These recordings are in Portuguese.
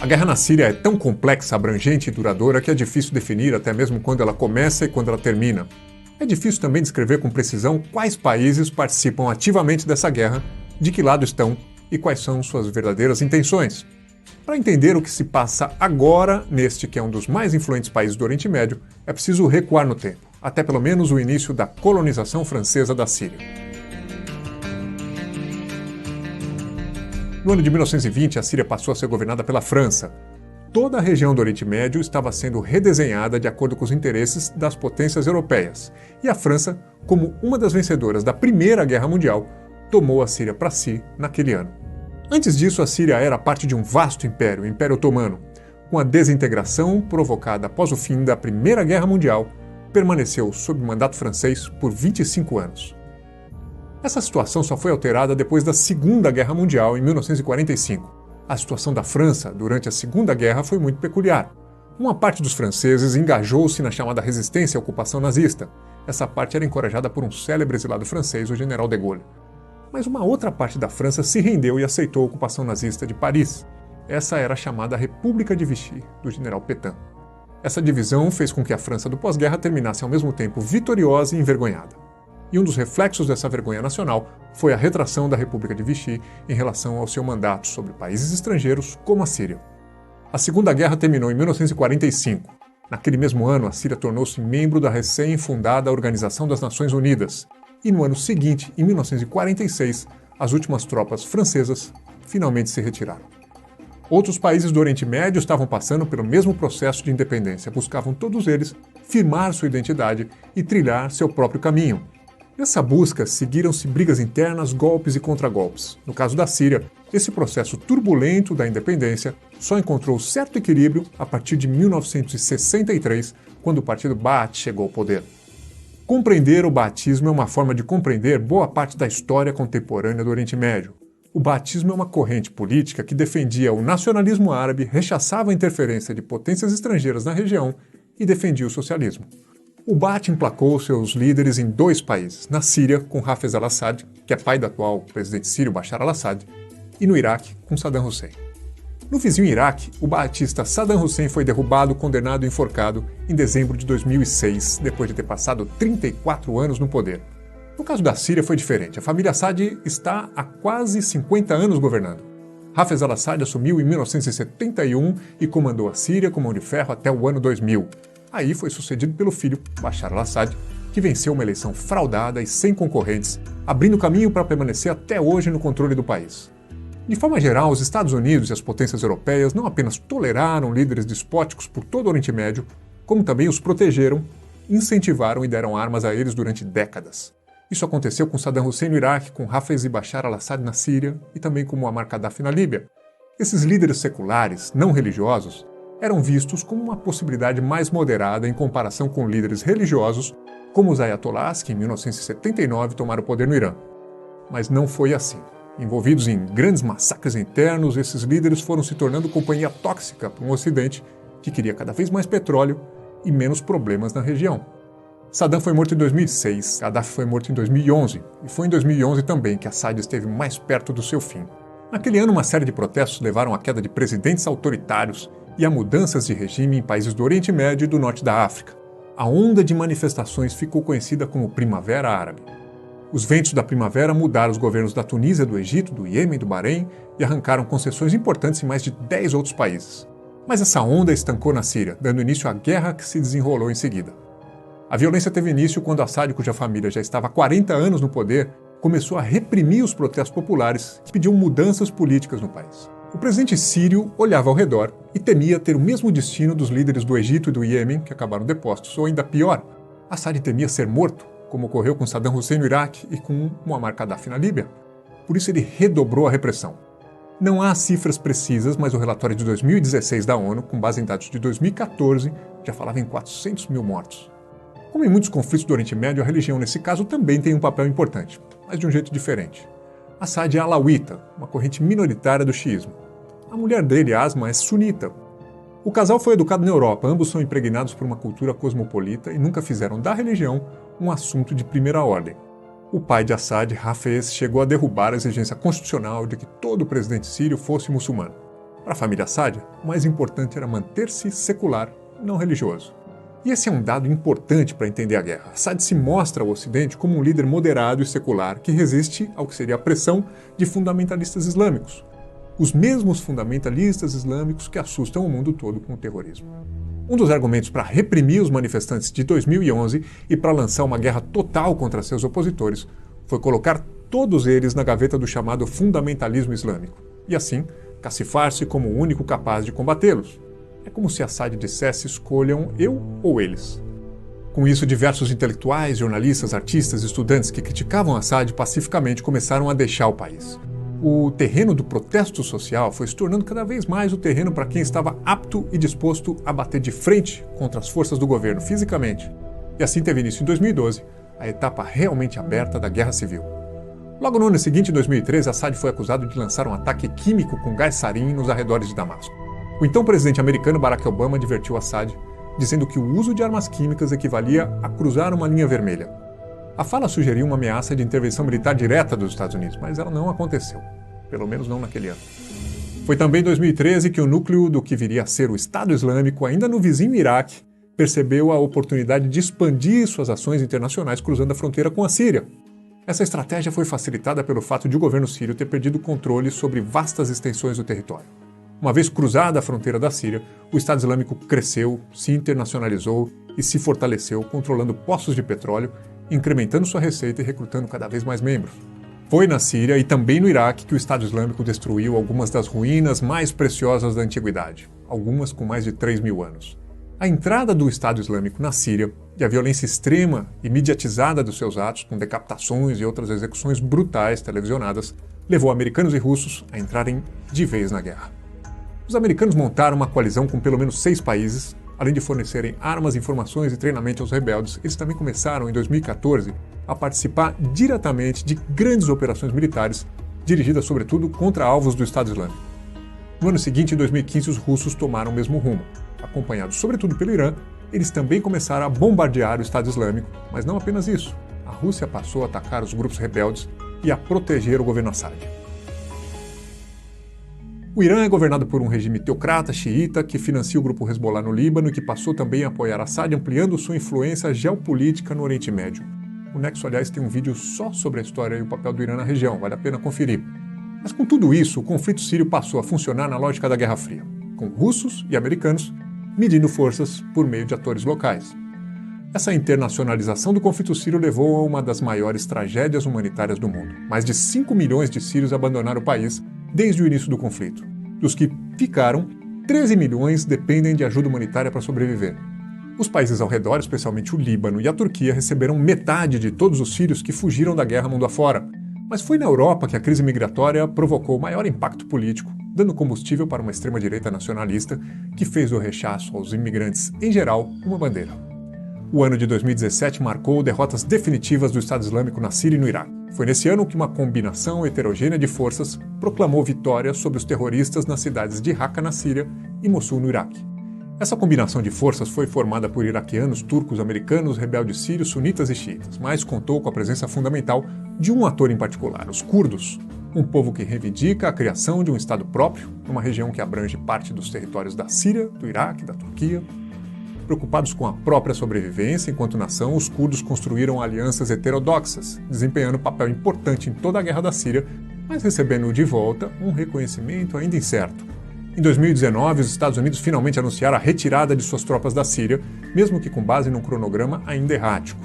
A guerra na Síria é tão complexa, abrangente e duradoura que é difícil definir até mesmo quando ela começa e quando ela termina. É difícil também descrever com precisão quais países participam ativamente dessa guerra, de que lado estão e quais são suas verdadeiras intenções. Para entender o que se passa agora, neste que é um dos mais influentes países do Oriente Médio, é preciso recuar no tempo, até pelo menos o início da colonização francesa da Síria. No ano de 1920, a Síria passou a ser governada pela França. Toda a região do Oriente Médio estava sendo redesenhada de acordo com os interesses das potências europeias, e a França, como uma das vencedoras da Primeira Guerra Mundial, tomou a Síria para si naquele ano. Antes disso, a Síria era parte de um vasto império, o Império Otomano. Com a desintegração provocada após o fim da Primeira Guerra Mundial, permaneceu sob mandato francês por 25 anos. Essa situação só foi alterada depois da Segunda Guerra Mundial, em 1945. A situação da França durante a Segunda Guerra foi muito peculiar. Uma parte dos franceses engajou-se na chamada resistência à ocupação nazista. Essa parte era encorajada por um célebre exilado francês, o general de Gaulle. Mas uma outra parte da França se rendeu e aceitou a ocupação nazista de Paris. Essa era a chamada República de Vichy, do general Pétain. Essa divisão fez com que a França do pós-guerra terminasse ao mesmo tempo vitoriosa e envergonhada. E um dos reflexos dessa vergonha nacional foi a retração da República de Vichy em relação ao seu mandato sobre países estrangeiros como a Síria. A Segunda Guerra terminou em 1945. Naquele mesmo ano, a Síria tornou-se membro da recém-fundada Organização das Nações Unidas. E no ano seguinte, em 1946, as últimas tropas francesas finalmente se retiraram. Outros países do Oriente Médio estavam passando pelo mesmo processo de independência. Buscavam todos eles firmar sua identidade e trilhar seu próprio caminho. Nessa busca, seguiram-se brigas internas, golpes e contragolpes. No caso da Síria, esse processo turbulento da independência só encontrou certo equilíbrio a partir de 1963, quando o partido Baath chegou ao poder. Compreender o baatismo é uma forma de compreender boa parte da história contemporânea do Oriente Médio. O baatismo é uma corrente política que defendia o nacionalismo árabe, rechaçava a interferência de potências estrangeiras na região e defendia o socialismo. O Baath emplacou seus líderes em dois países, na Síria, com Hafez al-Assad, que é pai do atual presidente sírio Bashar al-Assad, e no Iraque, com Saddam Hussein. No vizinho Iraque, o baatista Saddam Hussein foi derrubado, condenado e enforcado em dezembro de 2006, depois de ter passado 34 anos no poder. No caso da Síria foi diferente. A família Assad está há quase 50 anos governando. Hafez al-Assad assumiu em 1971 e comandou a Síria com mão de ferro até o ano 2000. Aí foi sucedido pelo filho, Bashar al-Assad, que venceu uma eleição fraudada e sem concorrentes, abrindo caminho para permanecer até hoje no controle do país. De forma geral, os Estados Unidos e as potências europeias não apenas toleraram líderes despóticos por todo o Oriente Médio, como também os protegeram, incentivaram e deram armas a eles durante décadas. Isso aconteceu com Saddam Hussein no Iraque, com Hafez e Bashar al-Assad na Síria e também com Muammar Gaddafi na Líbia. Esses líderes seculares, não religiosos, eram vistos como uma possibilidade mais moderada em comparação com líderes religiosos, como os ayatollahs, que em 1979 tomaram o poder no Irã. Mas não foi assim. Envolvidos em grandes massacres internos, esses líderes foram se tornando companhia tóxica para um Ocidente que queria cada vez mais petróleo e menos problemas na região. Saddam foi morto em 2006, Gaddafi foi morto em 2011, e foi em 2011 também que Assad esteve mais perto do seu fim. Naquele ano, uma série de protestos levaram à queda de presidentes autoritários e a mudanças de regime em países do Oriente Médio e do Norte da África. A onda de manifestações ficou conhecida como Primavera Árabe. Os ventos da primavera mudaram os governos da Tunísia, do Egito, do Iêmen e do Bahrein e arrancaram concessões importantes em mais de 10 outros países. Mas essa onda estancou na Síria, dando início à guerra que se desenrolou em seguida. A violência teve início quando Assad, cuja família já estava há 40 anos no poder, começou a reprimir os protestos populares que pediam mudanças políticas no país. O presidente sírio olhava ao redor e temia ter o mesmo destino dos líderes do Egito e do Iêmen, que acabaram depostos, ou ainda pior, Assad temia ser morto, como ocorreu com Saddam Hussein no Iraque e com Muammar Gaddafi na Líbia. Por isso ele redobrou a repressão. Não há cifras precisas, mas o relatório de 2016 da ONU, com base em dados de 2014, já falava em 400 mil mortos. Como em muitos conflitos do Oriente Médio, a religião nesse caso também tem um papel importante, mas de um jeito diferente. Assad é alauíta, uma corrente minoritária do xiismo. A mulher dele, Asma, é sunita. O casal foi educado na Europa, ambos são impregnados por uma cultura cosmopolita e nunca fizeram da religião um assunto de primeira ordem. O pai de Assad, Hafez, chegou a derrubar a exigência constitucional de que todo presidente sírio fosse muçulmano. Para a família Assad, o mais importante era manter-se secular, não religioso. E esse é um dado importante para entender a guerra. Assad se mostra ao Ocidente como um líder moderado e secular que resiste ao que seria a pressão de fundamentalistas islâmicos. Os mesmos fundamentalistas islâmicos que assustam o mundo todo com o terrorismo. Um dos argumentos para reprimir os manifestantes de 2011 e para lançar uma guerra total contra seus opositores foi colocar todos eles na gaveta do chamado fundamentalismo islâmico e, assim, cacifar-se como o único capaz de combatê-los. É como se Assad dissesse: escolham eu ou eles. Com isso, diversos intelectuais, jornalistas, artistas, estudantes que criticavam Assad pacificamente começaram a deixar o país. O terreno do protesto social foi se tornando cada vez mais o terreno para quem estava apto e disposto a bater de frente contra as forças do governo fisicamente. E assim teve início em 2012, a etapa realmente aberta da Guerra Civil. Logo no ano seguinte, em 2013, Assad foi acusado de lançar um ataque químico com gás sarin nos arredores de Damasco. O então presidente americano Barack Obama advertiu Assad, dizendo que o uso de armas químicas equivalia a cruzar uma linha vermelha. A fala sugeriu uma ameaça de intervenção militar direta dos Estados Unidos, mas ela não aconteceu. Pelo menos não naquele ano. Foi também em 2013 que o núcleo do que viria a ser o Estado Islâmico, ainda no vizinho Iraque, percebeu a oportunidade de expandir suas ações internacionais cruzando a fronteira com a Síria. Essa estratégia foi facilitada pelo fato de o governo sírio ter perdido o controle sobre vastas extensões do território. Uma vez cruzada a fronteira da Síria, o Estado Islâmico cresceu, se internacionalizou e se fortaleceu, controlando poços de petróleo, incrementando sua receita e recrutando cada vez mais membros. Foi na Síria e também no Iraque que o Estado Islâmico destruiu algumas das ruínas mais preciosas da antiguidade, algumas com mais de 3.000 anos. A entrada do Estado Islâmico na Síria e a violência extrema e mediatizada dos seus atos, com decapitações e outras execuções brutais televisionadas, levou americanos e russos a entrarem de vez na guerra. Os americanos montaram uma coalizão com pelo menos 6 países. Além de fornecerem armas, informações e treinamento aos rebeldes, eles também começaram, em 2014, a participar diretamente de grandes operações militares, dirigidas sobretudo contra alvos do Estado Islâmico. No ano seguinte, em 2015, os russos tomaram o mesmo rumo. Acompanhados sobretudo pelo Irã, eles também começaram a bombardear o Estado Islâmico, mas não apenas isso. A Rússia passou a atacar os grupos rebeldes e a proteger o governo Assad. O Irã é governado por um regime teocrata xiita que financia o grupo Hezbollah no Líbano e que passou também a apoiar Assad, ampliando sua influência geopolítica no Oriente Médio. O Nexo, aliás, tem um vídeo só sobre a história e o papel do Irã na região, vale a pena conferir. Mas com tudo isso, o conflito sírio passou a funcionar na lógica da Guerra Fria, com russos e americanos medindo forças por meio de atores locais. Essa internacionalização do conflito sírio levou a uma das maiores tragédias humanitárias do mundo. Mais de 5 milhões de sírios abandonaram o país desde o início do conflito. Dos que ficaram, 13 milhões dependem de ajuda humanitária para sobreviver. Os países ao redor, especialmente o Líbano e a Turquia, receberam metade de todos os sírios que fugiram da guerra mundo afora. Mas foi na Europa que a crise migratória provocou maior impacto político, dando combustível para uma extrema-direita nacionalista que fez do rechaço aos imigrantes em geral uma bandeira. O ano de 2017 marcou derrotas definitivas do Estado Islâmico na Síria e no Iraque. Foi nesse ano que uma combinação heterogênea de forças proclamou vitória sobre os terroristas nas cidades de Raqqa, na Síria, e Mossul, no Iraque. Essa combinação de forças foi formada por iraquianos, turcos, americanos, rebeldes sírios, sunitas e xiitas, mas contou com a presença fundamental de um ator em particular, os curdos, um povo que reivindica a criação de um Estado próprio, numa região que abrange parte dos territórios da Síria, do Iraque, da Turquia. Preocupados com a própria sobrevivência enquanto nação, os curdos construíram alianças heterodoxas, desempenhando papel importante em toda a guerra da Síria, mas recebendo de volta um reconhecimento ainda incerto. Em 2019, os Estados Unidos finalmente anunciaram a retirada de suas tropas da Síria, mesmo que com base num cronograma ainda errático.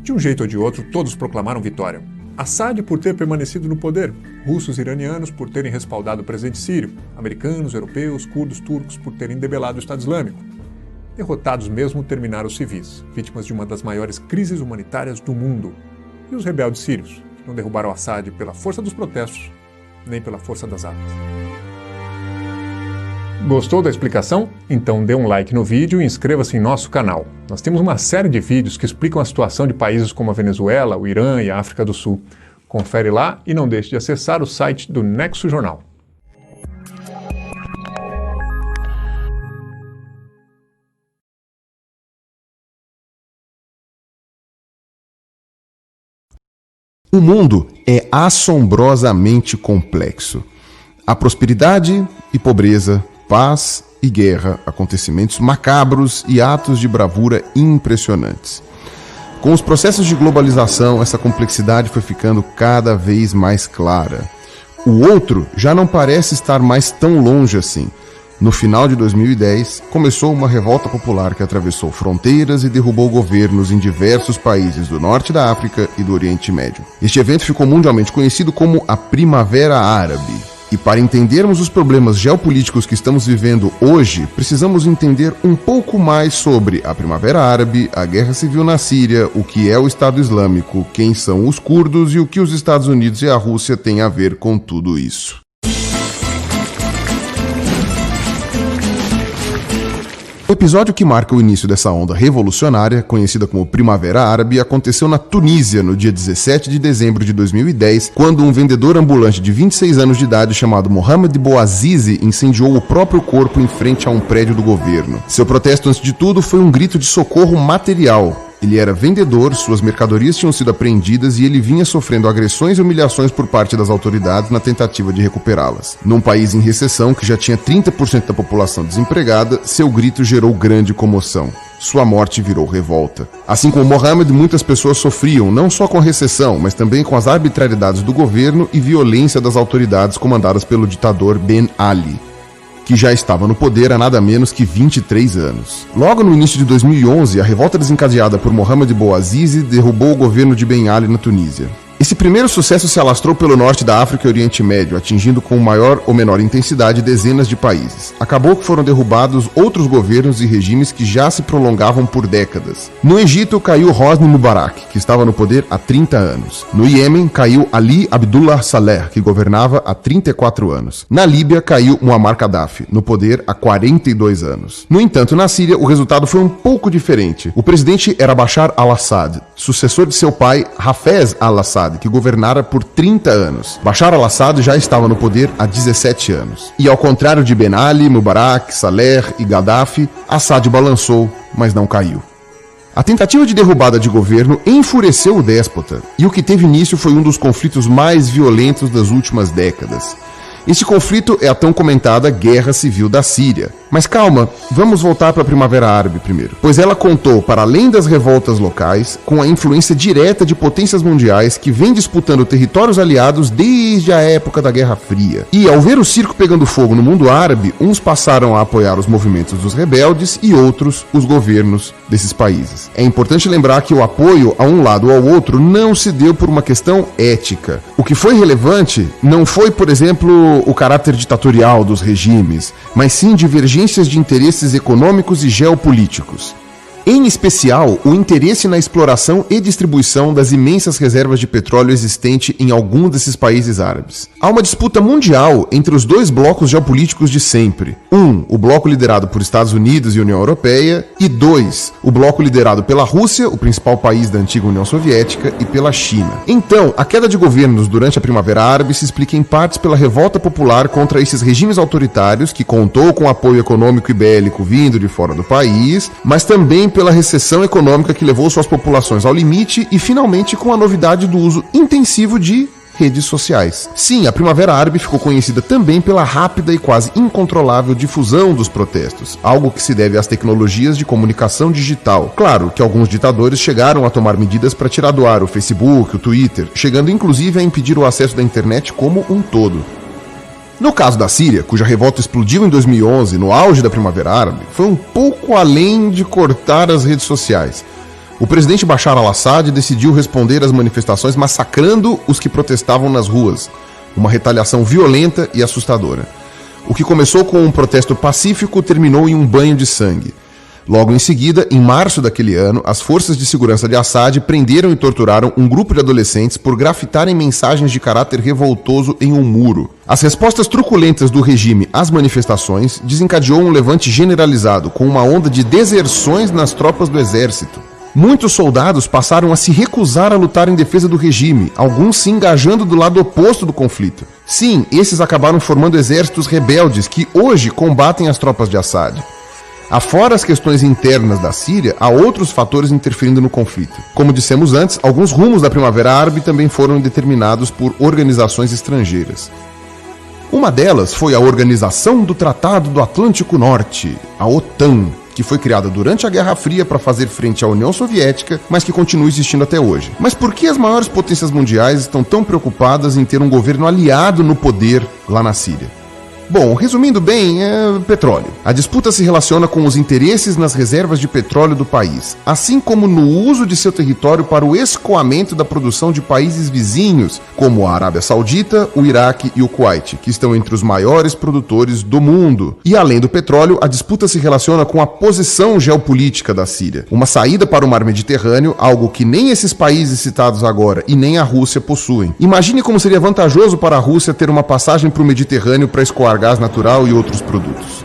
De um jeito ou de outro, todos proclamaram vitória. Assad por ter permanecido no poder, russos e iranianos por terem respaldado o presidente sírio, americanos, europeus, curdos, turcos por terem debelado o Estado Islâmico. Derrotados mesmo terminaram os civis, vítimas de uma das maiores crises humanitárias do mundo. E os rebeldes sírios, que não derrubaram Assad pela força dos protestos, nem pela força das armas. Gostou da explicação? Então dê um like no vídeo e inscreva-se em nosso canal. Nós temos uma série de vídeos que explicam a situação de países como a Venezuela, o Irã e a África do Sul. Confere lá e não deixe de acessar o site do Nexo Jornal. O mundo é assombrosamente complexo. Há prosperidade e pobreza, paz e guerra, acontecimentos macabros e atos de bravura impressionantes. Com os processos de globalização, essa complexidade foi ficando cada vez mais clara. O outro já não parece estar mais tão longe assim. No final de 2010, começou uma revolta popular que atravessou fronteiras e derrubou governos em diversos países do norte da África e do Oriente Médio. Este evento ficou mundialmente conhecido como a Primavera Árabe. E para entendermos os problemas geopolíticos que estamos vivendo hoje, precisamos entender um pouco mais sobre a Primavera Árabe, a Guerra Civil na Síria, o que é o Estado Islâmico, quem são os curdos e o que os Estados Unidos e a Rússia têm a ver com tudo isso. O episódio que marca o início dessa onda revolucionária, conhecida como Primavera Árabe, aconteceu na Tunísia no dia 17 de dezembro de 2010, quando um vendedor ambulante de 26 anos de idade chamado Mohamed Bouazizi incendiou o próprio corpo em frente a um prédio do governo. Seu protesto, antes de tudo, foi um grito de socorro material. Ele era vendedor, suas mercadorias tinham sido apreendidas e ele vinha sofrendo agressões e humilhações por parte das autoridades na tentativa de recuperá-las. Num país em recessão, que já tinha 30% da população desempregada, seu grito gerou grande comoção. Sua morte virou revolta. Assim como Mohamed, muitas pessoas sofriam não só com a recessão, mas também com as arbitrariedades do governo e violência das autoridades comandadas pelo ditador Ben Ali, que já estava no poder há nada menos que 23 anos. Logo no início de 2011, a revolta desencadeada por Mohamed Bouazizi derrubou o governo de Ben Ali na Tunísia. Esse primeiro sucesso se alastrou pelo norte da África e Oriente Médio, atingindo com maior ou menor intensidade dezenas de países. Acabou que foram derrubados outros governos e regimes que já se prolongavam por décadas. No Egito caiu Hosni Mubarak, que estava no poder há 30 anos. No Iêmen caiu Ali Abdullah Saleh, que governava há 34 anos. Na Líbia caiu Muammar Gaddafi, no poder há 42 anos. No entanto, na Síria o resultado foi um pouco diferente. O presidente era Bashar al-Assad, sucessor de seu pai Hafez al-Assad, que governara por 30 anos. Bashar al-Assad já estava no poder há 17 anos. E ao contrário de Ben Ali, Mubarak, Saleh e Gaddafi, Assad balançou, mas não caiu. A tentativa de derrubada de governo enfureceu o déspota, e o que teve início foi um dos conflitos mais violentos das últimas décadas. Este conflito é a tão comentada Guerra Civil da Síria. Mas calma, vamos voltar para a Primavera Árabe primeiro, pois ela contou, para além das revoltas locais, com a influência direta de potências mundiais que vêm disputando territórios aliados desde a época da Guerra Fria. E ao ver o circo pegando fogo no mundo árabe, uns passaram a apoiar os movimentos dos rebeldes e outros os governos desses países. É importante lembrar que o apoio a um lado ou ao outro não se deu por uma questão ética. O que foi relevante não foi, por exemplo, o caráter ditatorial dos regimes, mas sim divergências de interesses econômicos e geopolíticos. Em especial, o interesse na exploração e distribuição das imensas reservas de petróleo existente em algum desses países árabes. Há uma disputa mundial entre os dois blocos geopolíticos de sempre. O bloco liderado por Estados Unidos e União Europeia, e o bloco liderado pela Rússia, o principal país da antiga União Soviética, e pela China. Então, a queda de governos durante a Primavera Árabe se explica em partes pela revolta popular contra esses regimes autoritários, que contou com apoio econômico e bélico vindo de fora do país, mas também pela recessão econômica que levou suas populações ao limite e, finalmente, com a novidade do uso intensivo de redes sociais. Sim, a Primavera Árabe ficou conhecida também pela rápida e quase incontrolável difusão dos protestos, algo que se deve às tecnologias de comunicação digital. Claro que alguns ditadores chegaram a tomar medidas para tirar do ar o Facebook, o Twitter, chegando inclusive a impedir o acesso da internet como um todo. No caso da Síria, cuja revolta explodiu em 2011, no auge da Primavera Árabe, foi um pouco além de cortar as redes sociais. O presidente Bashar al-Assad decidiu responder às manifestações massacrando os que protestavam nas ruas, uma retaliação violenta e assustadora. O que começou com um protesto pacífico terminou em um banho de sangue. Logo em seguida, em março daquele ano, as forças de segurança de Assad prenderam e torturaram um grupo de adolescentes por grafitarem mensagens de caráter revoltoso em um muro. As respostas truculentas do regime às manifestações desencadeou um levante generalizado, com uma onda de deserções nas tropas do exército. Muitos soldados passaram a se recusar a lutar em defesa do regime, alguns se engajando do lado oposto do conflito. Sim, esses acabaram formando exércitos rebeldes que hoje combatem as tropas de Assad. Afora as questões internas da Síria, há outros fatores interferindo no conflito. Como dissemos antes, alguns rumos da Primavera Árabe também foram determinados por organizações estrangeiras. Uma delas foi a Organização do Tratado do Atlântico Norte, a OTAN, que foi criada durante a Guerra Fria para fazer frente à União Soviética, mas que continua existindo até hoje. Mas por que as maiores potências mundiais estão tão preocupadas em ter um governo aliado no poder lá na Síria? Bom, resumindo bem, é petróleo. A disputa se relaciona com os interesses nas reservas de petróleo do país, assim como no uso de seu território para o escoamento da produção de países vizinhos, como a Arábia Saudita, o Iraque e o Kuwait, que estão entre os maiores produtores do mundo. E além do petróleo, a disputa se relaciona com a posição geopolítica da Síria, uma saída para o mar Mediterrâneo, algo que nem esses países citados agora e nem a Rússia possuem. Imagine como seria vantajoso para a Rússia ter uma passagem para o Mediterrâneo para escoar gás natural e outros produtos.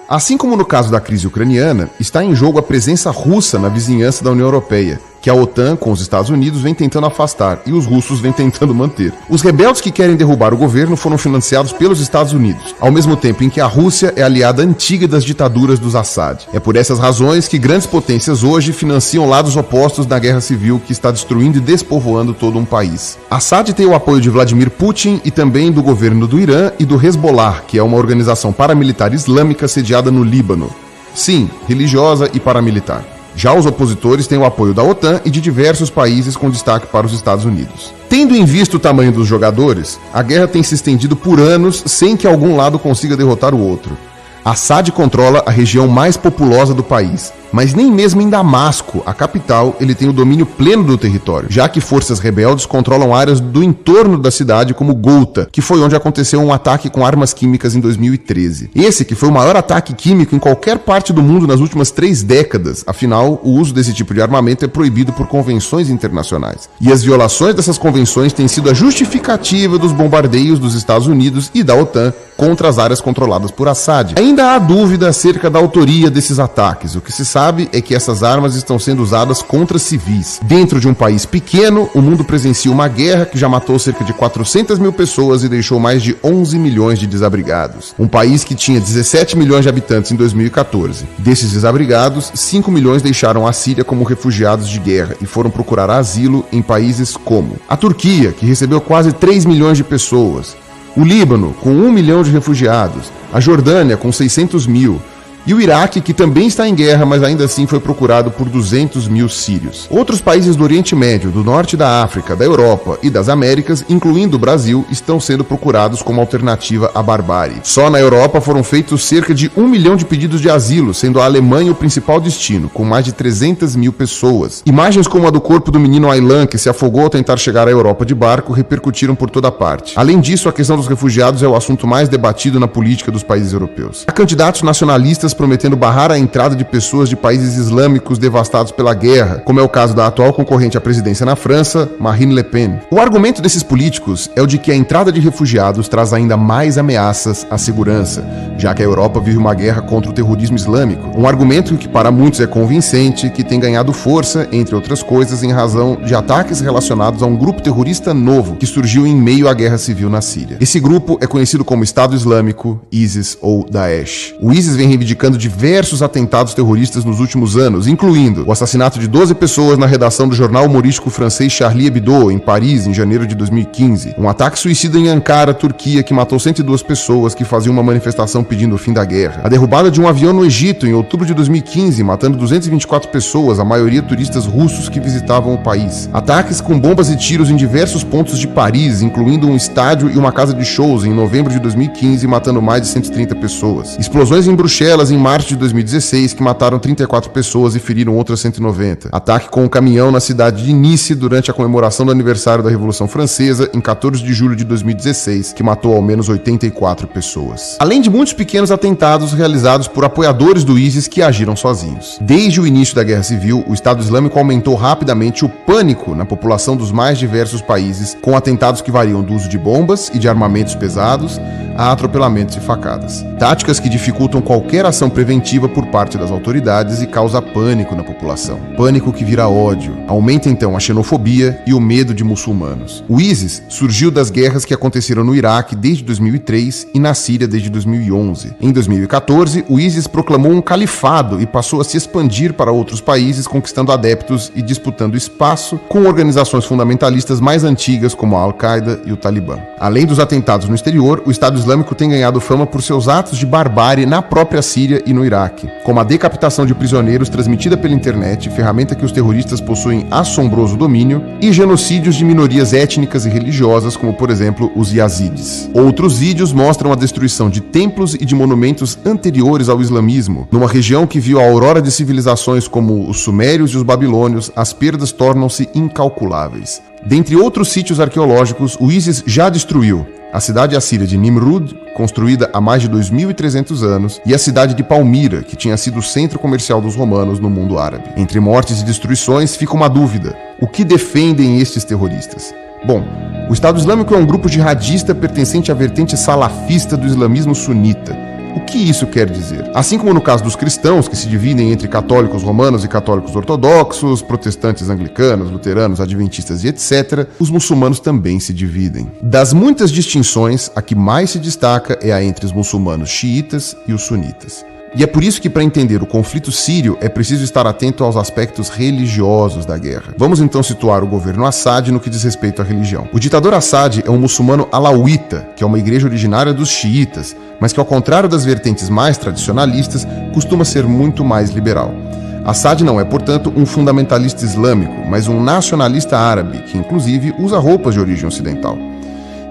Assim como no caso da crise ucraniana, está em jogo a presença russa na vizinhança da União Europeia, que a OTAN, com os Estados Unidos, vem tentando afastar e os russos vêm tentando manter. Os rebeldes que querem derrubar o governo foram financiados pelos Estados Unidos, ao mesmo tempo em que a Rússia é aliada antiga das ditaduras dos Assad. É por essas razões que grandes potências hoje financiam lados opostos na guerra civil que está destruindo e despovoando todo um país. Assad tem o apoio de Vladimir Putin e também do governo do Irã e do Hezbollah, que é uma organização paramilitar islâmica sediada no Líbano. Sim, religiosa e paramilitar. Já os opositores têm o apoio da OTAN e de diversos países, com destaque para os Estados Unidos. Tendo em vista o tamanho dos jogadores, a guerra tem se estendido por anos sem que algum lado consiga derrotar o outro. Assad controla a região mais populosa do país, mas nem mesmo em Damasco, a capital, ele tem o domínio pleno do território, já que forças rebeldes controlam áreas do entorno da cidade, como Ghouta, que foi onde aconteceu um ataque com armas químicas em 2013. Esse que foi o maior ataque químico em qualquer parte do mundo nas últimas 3 décadas, afinal, o uso desse tipo de armamento é proibido por convenções internacionais. E as violações dessas convenções têm sido a justificativa dos bombardeios dos Estados Unidos e da OTAN contra as áreas controladas por Assad. Ainda há dúvida acerca da autoria desses ataques. O que se sabe é que essas armas estão sendo usadas contra civis. Dentro de um país pequeno, o mundo presencia uma guerra que já matou cerca de 400 mil pessoas e deixou mais de 11 milhões de desabrigados. Um país que tinha 17 milhões de habitantes em 2014. Desses desabrigados, 5 milhões deixaram a Síria como refugiados de guerra e foram procurar asilo em países como a Turquia, que recebeu quase 3 milhões de pessoas, o Líbano, com 1 milhão de refugiados, a Jordânia, com 600 mil, e o Iraque, que também está em guerra, mas ainda assim foi procurado por 200 mil sírios. Outros países do Oriente Médio, do Norte da África, da Europa e das Américas, incluindo o Brasil, estão sendo procurados como alternativa à barbárie. Só na Europa foram feitos cerca de 1 milhão de pedidos de asilo, sendo a Alemanha o principal destino, com mais de 300 mil pessoas. Imagens como a do corpo do menino Aylan, que se afogou ao tentar chegar à Europa de barco, repercutiram por toda parte. Além disso, a questão dos refugiados é o assunto mais debatido na política dos países europeus. Há candidatos nacionalistas prometendo barrar a entrada de pessoas de países islâmicos devastados pela guerra, como é o caso da atual concorrente à presidência na França, Marine Le Pen. O argumento desses políticos é o de que a entrada de refugiados traz ainda mais ameaças à segurança, já que a Europa vive uma guerra contra o terrorismo islâmico. Um argumento que para muitos é convincente, que tem ganhado força, entre outras coisas, em razão de ataques relacionados a um grupo terrorista novo que surgiu em meio à guerra civil na Síria. Esse grupo é conhecido como Estado Islâmico, ISIS ou Daesh. O ISIS vem reivindicando diversos atentados terroristas nos últimos anos, incluindo o assassinato de 12 pessoas na redação do jornal humorístico francês Charlie Hebdo, em Paris, em janeiro de 2015. Um ataque suicida em Ankara, Turquia, que matou 102 pessoas que faziam uma manifestação pedindo o fim da guerra. A derrubada de um avião no Egito, em outubro de 2015, matando 224 pessoas, a maioria turistas russos que visitavam o país. Ataques com bombas e tiros em diversos pontos de Paris, incluindo um estádio e uma casa de shows, em novembro de 2015, matando mais de 130 pessoas. Explosões em Bruxelas, em março de 2016, que mataram 34 pessoas e feriram outras 190. Ataque com um caminhão na cidade de Nice durante a comemoração do aniversário da Revolução Francesa, em 14 de julho de 2016, que matou ao menos 84 pessoas. Além de muitos pequenos atentados realizados por apoiadores do ISIS que agiram sozinhos. Desde o início da Guerra Civil, o Estado Islâmico aumentou rapidamente o pânico na população dos mais diversos países, com atentados que variam do uso de bombas e de armamentos pesados a atropelamentos e facadas. Táticas que dificultam qualquer ação ação preventiva por parte das autoridades e causa pânico na população. Pânico que vira ódio. Aumenta então a xenofobia e o medo de muçulmanos. O ISIS surgiu das guerras que aconteceram no Iraque desde 2003 e na Síria desde 2011. Em 2014, o ISIS proclamou um califado e passou a se expandir para outros países, conquistando adeptos e disputando espaço com organizações fundamentalistas mais antigas como a Al-Qaeda e o Talibã. Além dos atentados no exterior, o Estado Islâmico tem ganhado fama por seus atos de barbárie na própria Síria e no Iraque, como a decapitação de prisioneiros transmitida pela internet, ferramenta que os terroristas possuem assombroso domínio, e genocídios de minorias étnicas e religiosas, como por exemplo os Yazidis. Outros vídeos mostram a destruição de templos e de monumentos anteriores ao islamismo. Numa região que viu a aurora de civilizações como os sumérios e os babilônios, as perdas tornam-se incalculáveis. Dentre outros sítios arqueológicos, o ISIS já destruiu a cidade assíria de Nimrud, construída há mais de 2.300 anos, e a cidade de Palmira, que tinha sido o centro comercial dos romanos no mundo árabe. Entre mortes e destruições fica uma dúvida: o que defendem estes terroristas? Bom, o Estado Islâmico é um grupo jihadista pertencente à vertente salafista do islamismo sunita. O que isso quer dizer? Assim como no caso dos cristãos, que se dividem entre católicos romanos e católicos ortodoxos, protestantes anglicanos, luteranos, adventistas e etc., os muçulmanos também se dividem. Das muitas distinções, a que mais se destaca é a entre os muçulmanos xiitas e os sunitas. E é por isso que, para entender o conflito sírio, é preciso estar atento aos aspectos religiosos da guerra. Vamos então situar o governo Assad no que diz respeito à religião. O ditador Assad é um muçulmano alauíta, que é uma igreja originária dos xiitas, mas que, ao contrário das vertentes mais tradicionalistas, costuma ser muito mais liberal. Assad não é, portanto, um fundamentalista islâmico, mas um nacionalista árabe, que inclusive usa roupas de origem ocidental.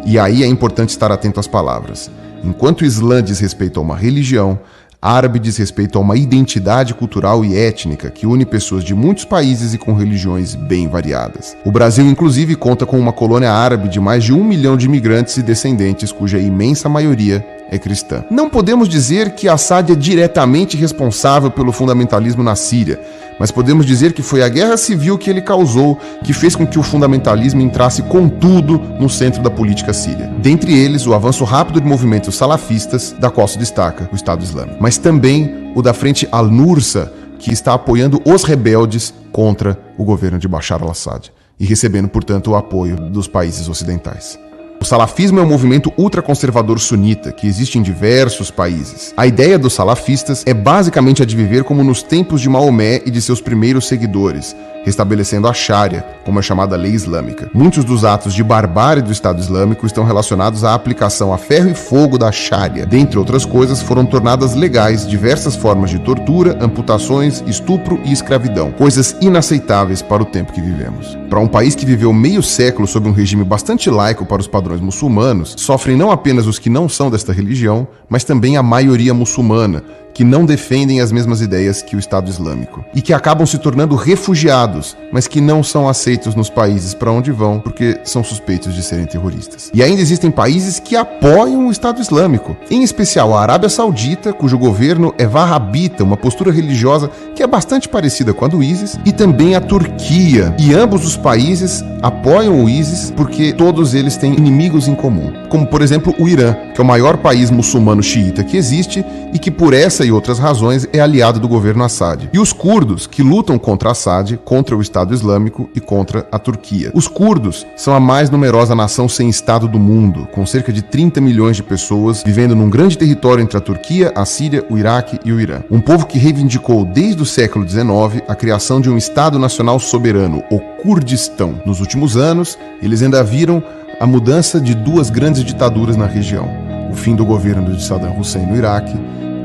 E aí é importante estar atento às palavras. Enquanto o Islã diz respeito a uma religião, árabe diz respeito a uma identidade cultural e étnica que une pessoas de muitos países e com religiões bem variadas. O Brasil, inclusive, conta com uma colônia árabe de mais de 1 milhão de imigrantes e descendentes, cuja imensa maioria é cristã. Não podemos dizer que Assad é diretamente responsável pelo fundamentalismo na Síria, mas podemos dizer que foi a guerra civil que ele causou que fez com que o fundamentalismo entrasse com tudo no centro da política síria. Dentre eles, o avanço rápido de movimentos salafistas, da qual se destaca o Estado Islâmico, mas também o da Frente Al-Nusra, que está apoiando os rebeldes contra o governo de Bashar al-Assad e recebendo, portanto, o apoio dos países ocidentais. O salafismo é um movimento ultraconservador sunita que existe em diversos países. A ideia dos salafistas é basicamente a de viver como nos tempos de Maomé e de seus primeiros seguidores, restabelecendo a Sharia, como é chamada lei islâmica. Muitos dos atos de barbárie do Estado Islâmico estão relacionados à aplicação a ferro e fogo da Sharia. Dentre outras coisas, foram tornadas legais diversas formas de tortura, amputações, estupro e escravidão, coisas inaceitáveis para o tempo que vivemos. Para um país que viveu meio século sob um regime bastante laico para os padrões muçulmanos, sofrem não apenas os que não são desta religião, mas também a maioria muçulmana, que não defendem as mesmas ideias que o Estado Islâmico e que acabam se tornando refugiados, mas que não são aceitos nos países para onde vão porque são suspeitos de serem terroristas. E ainda existem países que apoiam o Estado Islâmico, em especial a Arábia Saudita, cujo governo é wahhabita, uma postura religiosa que é bastante parecida com a do ISIS, e também a Turquia. E ambos os países apoiam o ISIS porque todos eles têm inimigos em comum, como por exemplo o Irã, que é o maior país muçulmano xiita que existe e que por essa e outras razões é aliado do governo Assad. E os curdos, que lutam contra Assad, contra o Estado Islâmico e contra a Turquia. Os curdos são a mais numerosa nação sem Estado do mundo, com cerca de 30 milhões de pessoas vivendo num grande território entre a Turquia, a Síria, o Iraque e o Irã. Um povo que reivindicou desde o século XIX a criação de um Estado nacional soberano, o Kurdistão. Nos últimos anos, eles ainda viram a mudança de duas grandes ditaduras na região: o fim do governo de Saddam Hussein no Iraque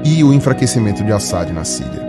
e o enfraquecimento de Assad na Síria.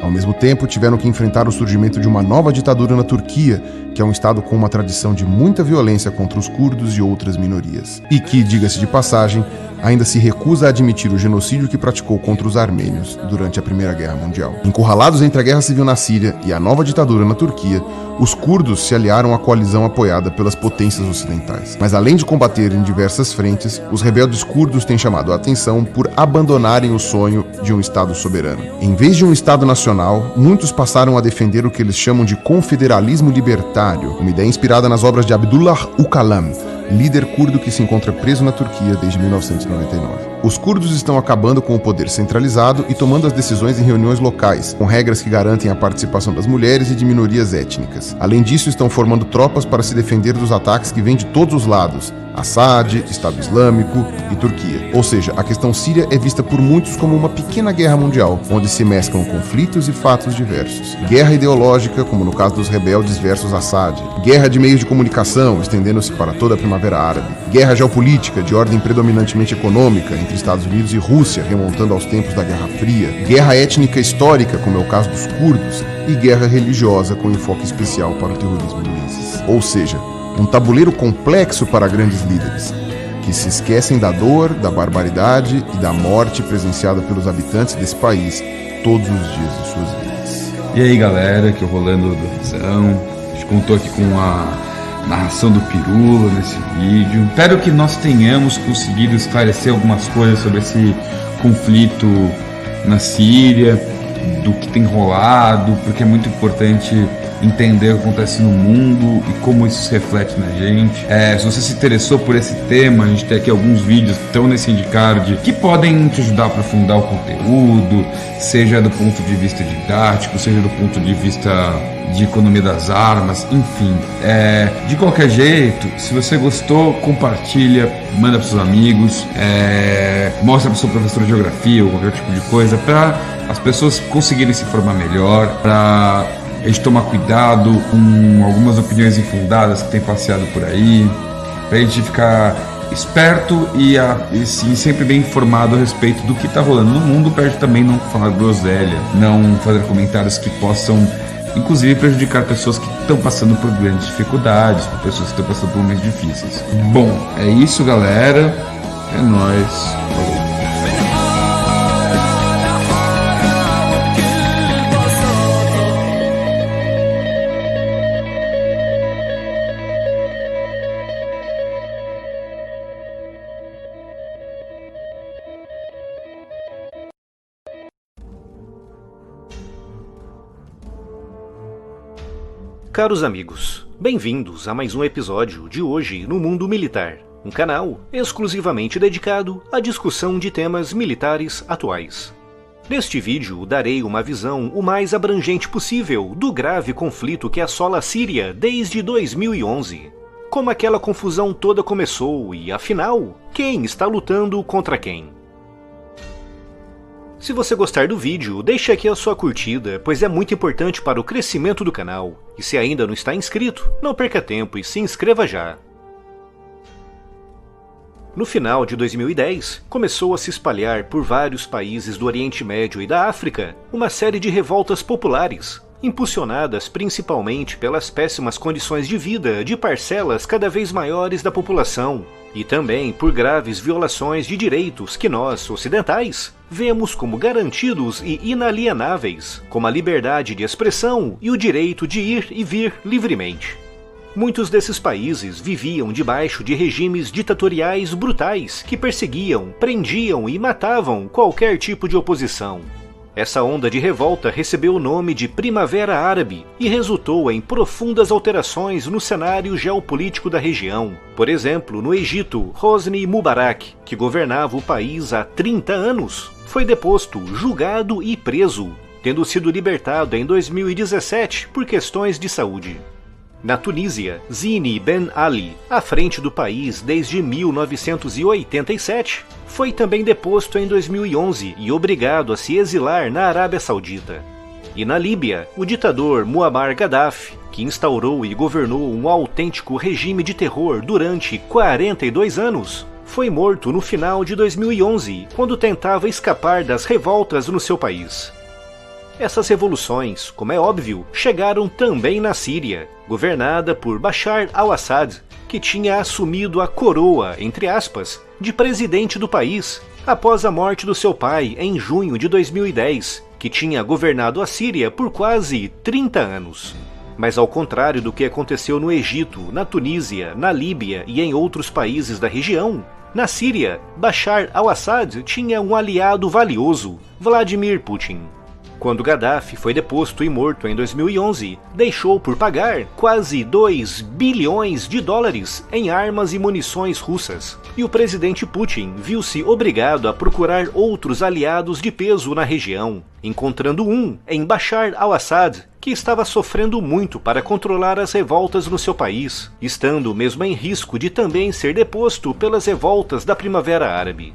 Ao mesmo tempo, tiveram que enfrentar o surgimento de uma nova ditadura na Turquia, que é um estado com uma tradição de muita violência contra os curdos e outras minorias. E que, diga-se de passagem, ainda se recusa a admitir o genocídio que praticou contra os armênios durante a Primeira Guerra Mundial. Encurralados entre a Guerra Civil na Síria e a nova ditadura na Turquia, os curdos se aliaram à coalizão apoiada pelas potências ocidentais. Mas além de combater em diversas frentes, os rebeldes curdos têm chamado a atenção por abandonarem o sonho de um Estado soberano. Em vez de um Estado nacional, muitos passaram a defender o que eles chamam de confederalismo libertário, uma ideia inspirada nas obras de Abdullah Öcalan, líder curdo que se encontra preso na Turquia desde 1999. Os curdos estão acabando com o poder centralizado e tomando as decisões em reuniões locais, com regras que garantem a participação das mulheres e de minorias étnicas. Além disso, estão formando tropas para se defender dos ataques que vêm de todos os lados: Assad, Estado Islâmico e Turquia. Ou seja, a questão síria é vista por muitos como uma pequena guerra mundial, onde se mesclam conflitos e fatos diversos. Guerra ideológica, como no caso dos rebeldes versus Assad. Guerra de meios de comunicação, estendendo-se para toda a Primavera Árabe. Guerra geopolítica, de ordem predominantemente econômica, entre Estados Unidos e Rússia, remontando aos tempos da Guerra Fria. Guerra étnica histórica, como é o caso dos curdos. E guerra religiosa, com enfoque especial para o terrorismo do ISIS. Ou seja, um tabuleiro complexo para grandes líderes, que se esquecem da dor, da barbaridade e da morte presenciada pelos habitantes desse país todos os dias de suas vidas. E aí galera, aqui é o Rolando do Visão. A gente contou aqui com a narração do Pirula nesse vídeo. Espero que nós tenhamos conseguido esclarecer algumas coisas sobre esse conflito na Síria, do que tem rolado, porque é muito importante entender o que acontece no mundo e como isso se reflete na gente. Se você se interessou por esse tema, a gente tem aqui alguns vídeos que estão nesse Endcard que podem te ajudar a aprofundar o conteúdo, seja do ponto de vista didático, seja do ponto de vista de economia das armas, enfim. De qualquer jeito, se você gostou, compartilha, manda para seus amigos, mostra para o seu professor de geografia ou qualquer tipo de coisa, para as pessoas conseguirem se informar melhor, para a gente tomar cuidado com algumas opiniões infundadas que tem passeado por aí, para a gente ficar esperto e sempre bem informado a respeito do que está rolando no mundo, para a gente também não falar groselha, não fazer comentários que possam inclusive prejudicar pessoas que estão passando por grandes dificuldades, por pessoas que estão passando por momentos difíceis. Bom, é isso galera, é nóis, falou. Caros amigos, bem-vindos a mais um episódio de Hoje no Mundo Militar, um canal exclusivamente dedicado à discussão de temas militares atuais. Neste vídeo darei uma visão o mais abrangente possível do grave conflito que assola a Síria desde 2011. Como aquela confusão toda começou e, afinal, quem está lutando contra quem? Se você gostar do vídeo, deixe aqui a sua curtida, pois é muito importante para o crescimento do canal. E se ainda não está inscrito, não perca tempo e se inscreva já. No final de 2010, começou a se espalhar por vários países do Oriente Médio e da África uma série de revoltas populares, impulsionadas principalmente pelas péssimas condições de vida de parcelas cada vez maiores da população, e também por graves violações de direitos que nós, ocidentais, vemos como garantidos e inalienáveis, como a liberdade de expressão e o direito de ir e vir livremente. Muitos desses países viviam debaixo de regimes ditatoriais brutais que perseguiam, prendiam e matavam qualquer tipo de oposição. Essa onda de revolta recebeu o nome de Primavera Árabe e resultou em profundas alterações no cenário geopolítico da região. Por exemplo, no Egito, Hosni Mubarak, que governava o país há 30 anos, foi deposto, julgado e preso, tendo sido libertado em 2017 por questões de saúde. Na Tunísia, Zine Ben Ali, à frente do país desde 1987, foi também deposto em 2011 e obrigado a se exilar na Arábia Saudita. E na Líbia, o ditador Muammar Gaddafi, que instaurou e governou um autêntico regime de terror durante 42 anos, foi morto no final de 2011, quando tentava escapar das revoltas no seu país. Essas revoluções, como é óbvio, chegaram também na Síria, governada por Bashar al-Assad, que tinha assumido a coroa, entre aspas, de presidente do país, após a morte do seu pai em junho de 2010, que tinha governado a Síria por quase 30 anos. Mas ao contrário do que aconteceu no Egito, na Tunísia, na Líbia e em outros países da região, na Síria, Bashar al-Assad tinha um aliado valioso, Vladimir Putin. Quando Gaddafi foi deposto e morto em 2011, deixou por pagar quase 2 bilhões de dólares em armas e munições russas. E o presidente Putin viu-se obrigado a procurar outros aliados de peso na região, encontrando um em Bashar al-Assad, que estava sofrendo muito para controlar as revoltas no seu país, estando mesmo em risco de também ser deposto pelas revoltas da Primavera Árabe.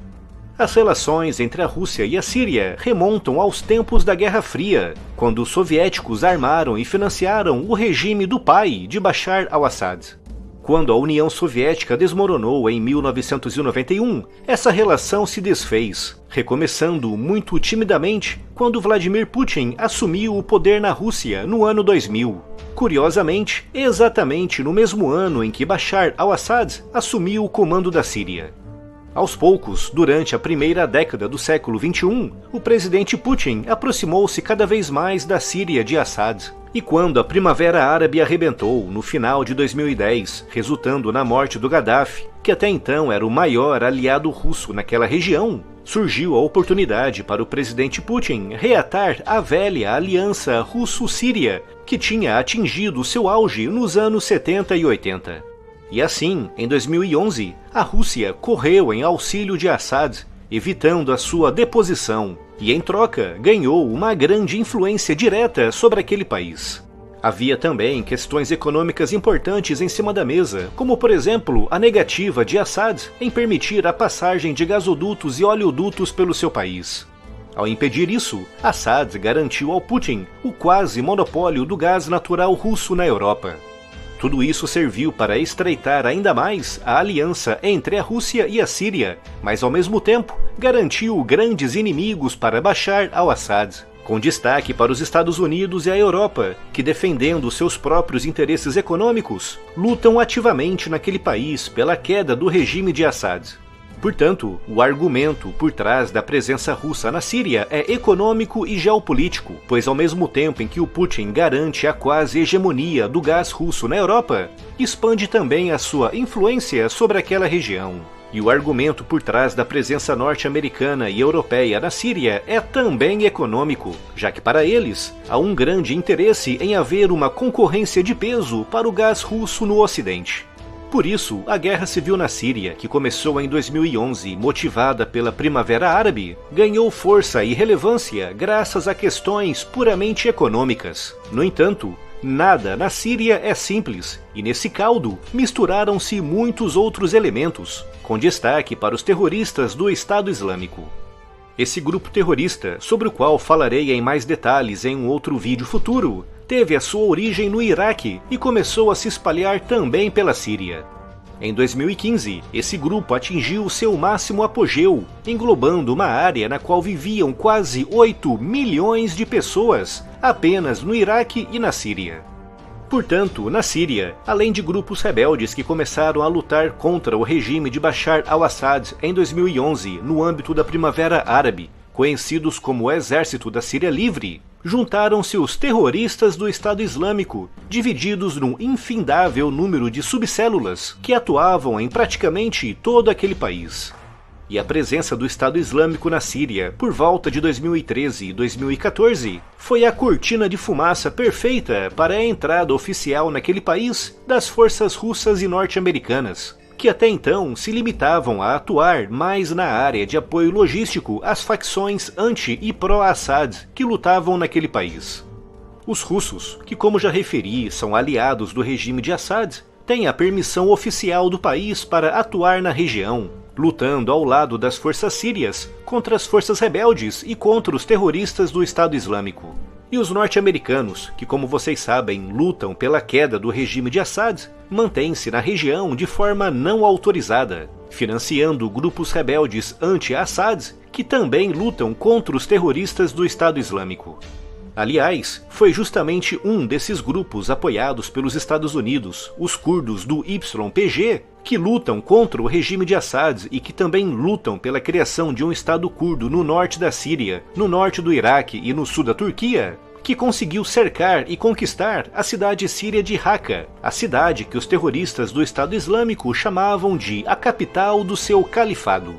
As relações entre a Rússia e a Síria remontam aos tempos da Guerra Fria, quando os soviéticos armaram e financiaram o regime do pai de Bashar al-Assad. Quando a União Soviética desmoronou em 1991, essa relação se desfez, recomeçando muito timidamente quando Vladimir Putin assumiu o poder na Rússia no ano 2000. Curiosamente, exatamente no mesmo ano em que Bashar al-Assad assumiu o comando da Síria. Aos poucos, durante a primeira década do século XXI, o presidente Putin aproximou-se cada vez mais da Síria de Assad. E quando a Primavera Árabe arrebentou no final de 2010, resultando na morte do Gaddafi, que até então era o maior aliado russo naquela região, surgiu a oportunidade para o presidente Putin reatar a velha aliança russo-síria, que tinha atingido seu auge nos anos 70 e 80. E assim, em 2011, a Rússia correu em auxílio de Assad, evitando a sua deposição, e em troca ganhou uma grande influência direta sobre aquele país. Havia também questões econômicas importantes em cima da mesa, como por exemplo a negativa de Assad em permitir a passagem de gasodutos e oleodutos pelo seu país. Ao impedir isso, Assad garantiu ao Putin o quase monopólio do gás natural russo na Europa. Tudo isso serviu para estreitar ainda mais a aliança entre a Rússia e a Síria, mas ao mesmo tempo garantiu grandes inimigos para Bashar al-Assad, com destaque para os Estados Unidos e a Europa, que defendendo seus próprios interesses econômicos, lutam ativamente naquele país pela queda do regime de Assad. Portanto, o argumento por trás da presença russa na Síria é econômico e geopolítico, pois ao mesmo tempo em que o Putin garante a quase hegemonia do gás russo na Europa, expande também a sua influência sobre aquela região. E o argumento por trás da presença norte-americana e europeia na Síria é também econômico, já que para eles há um grande interesse em haver uma concorrência de peso para o gás russo no Ocidente. Por isso, a Guerra Civil na Síria, que começou em 2011, motivada pela Primavera Árabe, ganhou força e relevância graças a questões puramente econômicas. No entanto, nada na Síria é simples, e nesse caldo misturaram-se muitos outros elementos, com destaque para os terroristas do Estado Islâmico. Esse grupo terrorista, sobre o qual falarei em mais detalhes em um outro vídeo futuro, teve a sua origem no Iraque e começou a se espalhar também pela Síria. Em 2015, esse grupo atingiu seu máximo apogeu, englobando uma área na qual viviam quase 8 milhões de pessoas, apenas no Iraque e na Síria. Portanto, na Síria, além de grupos rebeldes que começaram a lutar contra o regime de Bashar al-Assad em 2011 no âmbito da Primavera Árabe, conhecidos como o Exército da Síria Livre, juntaram-se os terroristas do Estado Islâmico, divididos num infindável número de subcélulas que atuavam em praticamente todo aquele país. E a presença do Estado Islâmico na Síria, por volta de 2013 e 2014, foi a cortina de fumaça perfeita para a entrada oficial naquele país das forças russas e norte-americanas, que até então se limitavam a atuar mais na área de apoio logístico às facções anti- e pró-Assad que lutavam naquele país. Os russos, que como já referi são aliados do regime de Assad, têm a permissão oficial do país para atuar na região, lutando ao lado das forças sírias contra as forças rebeldes e contra os terroristas do Estado Islâmico. E os norte-americanos, que como vocês sabem lutam pela queda do regime de Assad, mantêm-se na região de forma não autorizada, financiando grupos rebeldes anti-Assad que também lutam contra os terroristas do Estado Islâmico. Aliás, foi justamente um desses grupos apoiados pelos Estados Unidos, os curdos do YPG, que lutam contra o regime de Assad e que também lutam pela criação de um Estado curdo no norte da Síria, no norte do Iraque e no sul da Turquia, que conseguiu cercar e conquistar a cidade síria de Raqqa, a cidade que os terroristas do Estado Islâmico chamavam de a capital do seu califado.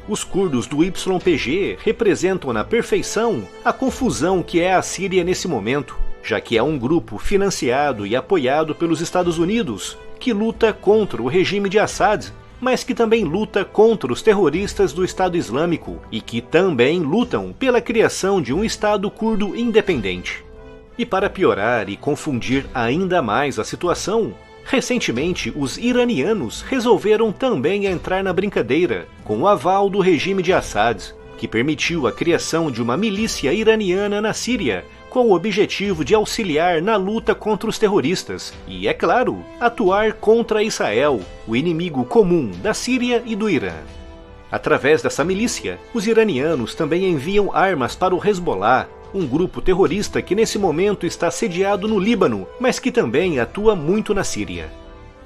Os curdos do YPG representam na perfeição a confusão que é a Síria nesse momento, já que é um grupo financiado e apoiado pelos Estados Unidos, que luta contra o regime de Assad, mas que também luta contra os terroristas do Estado Islâmico e que também lutam pela criação de um Estado curdo independente. E para piorar e confundir ainda mais a situação, recentemente os iranianos resolveram também entrar na brincadeira com o aval do regime de Assad, que permitiu a criação de uma milícia iraniana na Síria, com o objetivo de auxiliar na luta contra os terroristas e, é claro, atuar contra Israel, o inimigo comum da Síria e do Irã. Através dessa milícia, os iranianos também enviam armas para o Hezbollah, um grupo terrorista que nesse momento está sediado no Líbano, mas que também atua muito na Síria.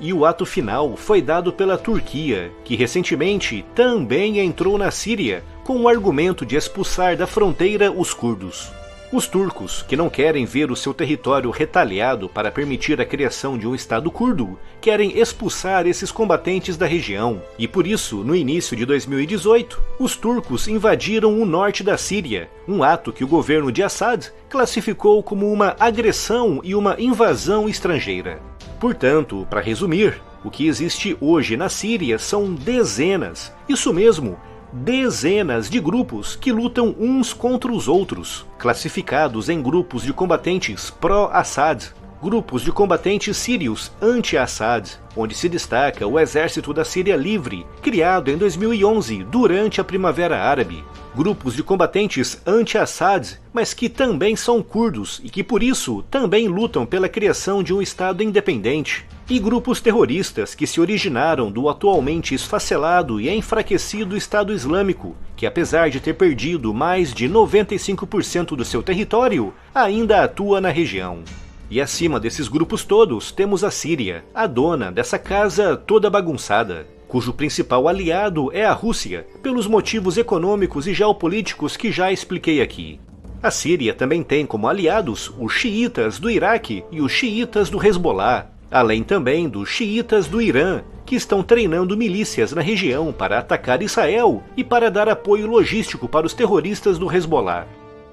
E o ato final foi dado pela Turquia, que recentemente também entrou na Síria com o argumento de expulsar da fronteira os curdos. Os turcos, que não querem ver o seu território retalhado para permitir a criação de um Estado curdo, querem expulsar esses combatentes da região. E por isso, no início de 2018, os turcos invadiram o norte da Síria, um ato que o governo de Assad classificou como uma agressão e uma invasão estrangeira. Portanto, para resumir, o que existe hoje na Síria são dezenas, isso mesmo, dezenas de grupos que lutam uns contra os outros, classificados em grupos de combatentes pró-Assad, grupos de combatentes sírios anti-Assad, onde se destaca o Exército da Síria Livre, criado em 2011 durante a Primavera Árabe, grupos de combatentes anti-Assad, mas que também são curdos e que por isso também lutam pela criação de um Estado independente, e grupos terroristas que se originaram do atualmente esfacelado e enfraquecido Estado Islâmico, que apesar de ter perdido mais de 95% do seu território, ainda atua na região. E acima desses grupos todos temos a Síria, a dona dessa casa toda bagunçada, cujo principal aliado é a Rússia, pelos motivos econômicos e geopolíticos que já expliquei aqui. A Síria também tem como aliados os xiitas do Iraque e os xiitas do Hezbollah, além também dos xiitas do Irã, que estão treinando milícias na região para atacar Israel e para dar apoio logístico para os terroristas do Hezbollah.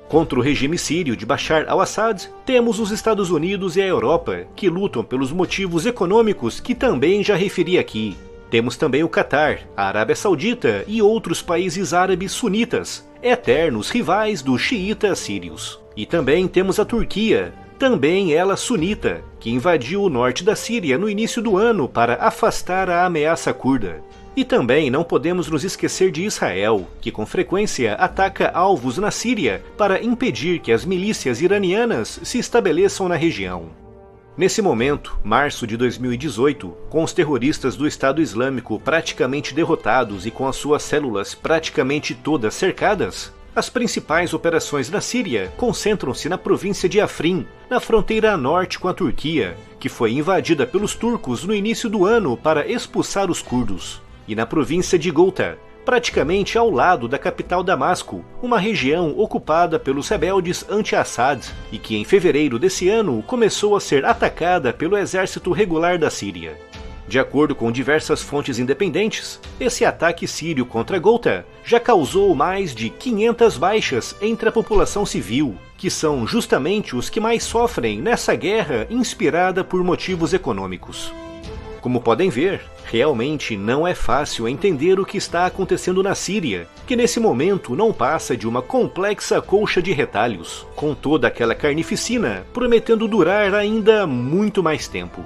Contra o regime sírio de Bashar al-Assad, temos os Estados Unidos e a Europa, que lutam pelos motivos econômicos que também já referi aqui. Temos também o Catar, a Arábia Saudita e outros países árabes sunitas, eternos rivais dos xiitas sírios. E também temos a Turquia, também ela sunita, que invadiu o norte da Síria no início do ano para afastar a ameaça curda. E também não podemos nos esquecer de Israel, que com frequência ataca alvos na Síria para impedir que as milícias iranianas se estabeleçam na região. Nesse momento, março de 2018, com os terroristas do Estado Islâmico praticamente derrotados e com as suas células praticamente todas cercadas, as principais operações na Síria concentram-se na província de Afrin, na fronteira a norte com a Turquia, que foi invadida pelos turcos no início do ano para expulsar os curdos, e na província de Ghouta, praticamente ao lado da capital Damasco, uma região ocupada pelos rebeldes anti-Assad e que em fevereiro desse ano começou a ser atacada pelo exército regular da Síria. De acordo com diversas fontes independentes, esse ataque sírio contra Ghouta já causou mais de 500 baixas entre a população civil, que são justamente os que mais sofrem nessa guerra inspirada por motivos econômicos. Como podem ver, realmente não é fácil entender o que está acontecendo na Síria, que nesse momento não passa de uma complexa colcha de retalhos, com toda aquela carnificina prometendo durar ainda muito mais tempo.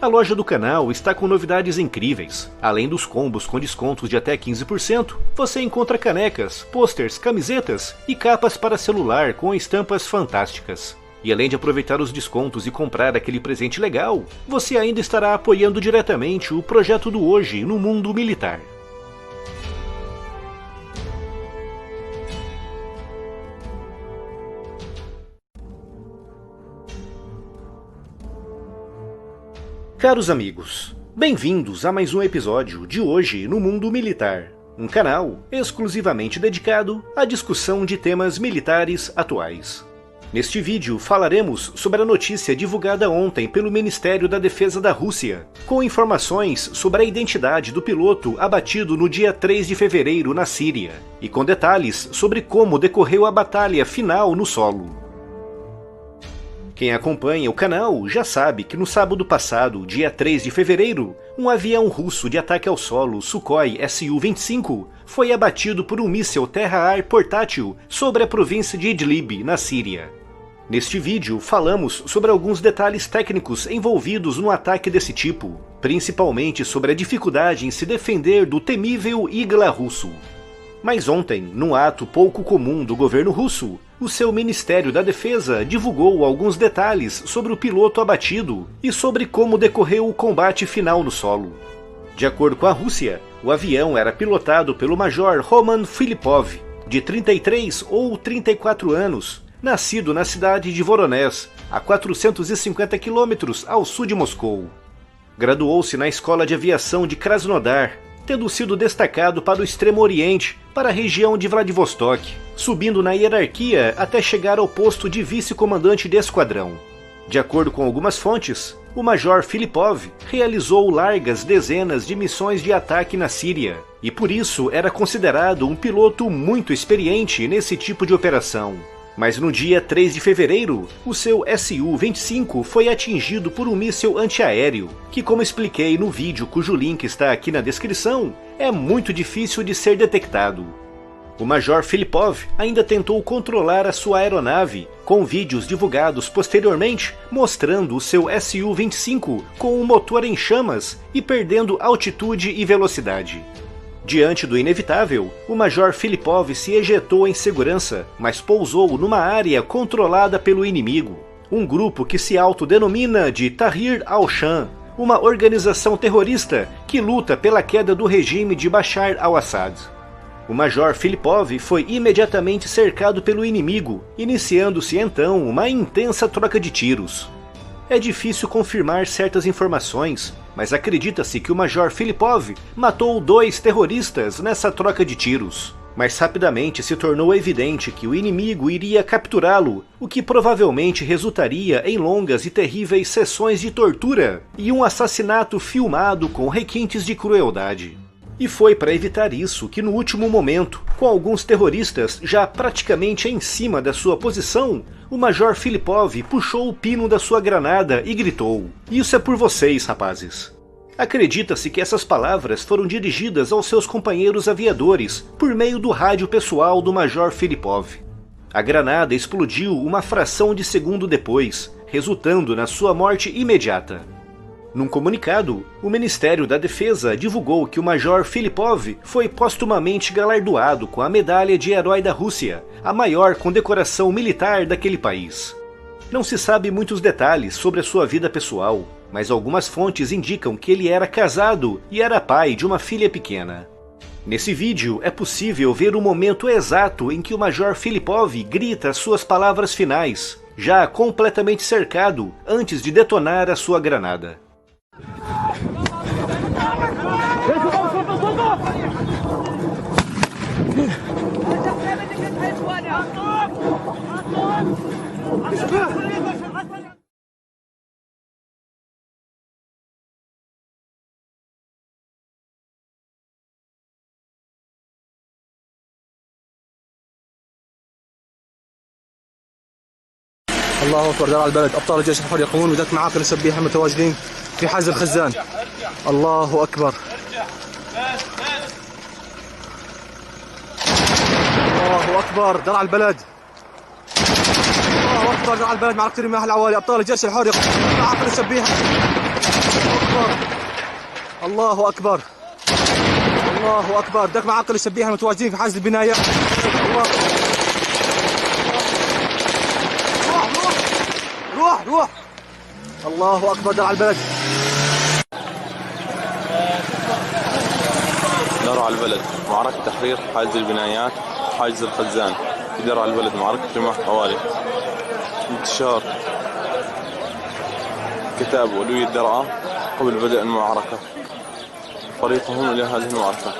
A loja do canal está com novidades incríveis. Além dos combos com descontos de até 15%, você encontra canecas, pôsteres, camisetas e capas para celular com estampas fantásticas. E além de aproveitar os descontos e comprar aquele presente legal, você ainda estará apoiando diretamente o projeto do Hoje no Mundo Militar. Caros amigos, bem-vindos a mais um episódio de Hoje no Mundo Militar, um canal exclusivamente dedicado à discussão de temas militares atuais. Neste vídeo falaremos sobre a notícia divulgada ontem pelo Ministério da Defesa da Rússia, com informações sobre a identidade do piloto abatido no dia 3 de fevereiro na Síria, e com detalhes sobre como decorreu a batalha final no solo. Quem acompanha o canal já sabe que no sábado passado, dia 3 de fevereiro, um avião russo de ataque ao solo Sukhoi Su-25 foi abatido por um míssil terra-ar portátil sobre a província de Idlib, na Síria. Neste vídeo falamos sobre alguns detalhes técnicos envolvidos no ataque desse tipo, principalmente sobre a dificuldade em se defender do temível Igla russo. Mas ontem, num ato pouco comum do governo russo, o seu Ministério da Defesa divulgou alguns detalhes sobre o piloto abatido e sobre como decorreu o combate final no solo. De acordo com a Rússia, o avião era pilotado pelo Major Roman Filipov, de 33 ou 34 anos, nascido na cidade de Voronezh, a 450 quilômetros ao sul de Moscou. Graduou-se na Escola de Aviação de Krasnodar, tendo sido destacado para o Extremo Oriente, para a região de Vladivostok, subindo na hierarquia até chegar ao posto de vice-comandante de esquadrão. De acordo com algumas fontes, o Major Filipov realizou largas dezenas de missões de ataque na Síria, e por isso era considerado um piloto muito experiente nesse tipo de operação. Mas no dia 3 de fevereiro, o seu Su-25 foi atingido por um míssil antiaéreo, que, como expliquei no vídeo cujo link está aqui na descrição, é muito difícil de ser detectado. O Major Filipov ainda tentou controlar a sua aeronave, com vídeos divulgados posteriormente mostrando o seu Su-25 com o motor em chamas e perdendo altitude e velocidade. Diante do inevitável, o Major Filipov se ejetou em segurança, mas pousou numa área controlada pelo inimigo, um grupo que se autodenomina de Tahrir al-Sham, uma organização terrorista que luta pela queda do regime de Bashar al-Assad. O Major Filipov foi imediatamente cercado pelo inimigo, iniciando-se então uma intensa troca de tiros. É difícil confirmar certas informações, mas acredita-se que o Major Filipov matou 2 terroristas nessa troca de tiros. Mas rapidamente se tornou evidente que o inimigo iria capturá-lo, o que provavelmente resultaria em longas e terríveis sessões de tortura e um assassinato filmado com requintes de crueldade. E foi para evitar isso que no último momento, com alguns terroristas já praticamente em cima da sua posição, o Major Filipov puxou o pino da sua granada e gritou: "Isso é por vocês, rapazes." Acredita-se que essas palavras foram dirigidas aos seus companheiros aviadores por meio do rádio pessoal do Major Filipov. A granada explodiu uma fração de segundo depois, resultando na sua morte imediata. Num comunicado, o Ministério da Defesa divulgou que o Major Filipov foi postumamente galardoado com a Medalha de Herói da Rússia, a maior condecoração militar daquele país. Não se sabe muitos detalhes sobre a sua vida pessoal, mas algumas fontes indicam que ele era casado e era pai de uma filha pequena. Nesse vídeo é possível ver o momento exato em que o Major Filipov grita suas palavras finais, já completamente cercado antes de detonar a sua granada. الله أكبر. درع البلد أبطال الجيش الحر يقومون بذات معاقل السبيحة المتواجدين في حجز الخزان. الله أكبر. الله أكبر. درع البلد. الله أكبر. درع البلد معركة المياه العوالي. أبطال الجيش الحر يقومون بذات معاقل السبيحة. الله أكبر. الله أكبر. ذات معاقل السبيحة المتواجدين في حجز البناية. الله. روح. الله أكبر. درع البلد. درع البلد معركة تحرير حاجز البنايات حاجز الخزان. في درع البلد معركة رماح حوالي. انتشار كتاب ولي الدرعا قبل بدء المعركة. طريقهم إلى هذه المعركة.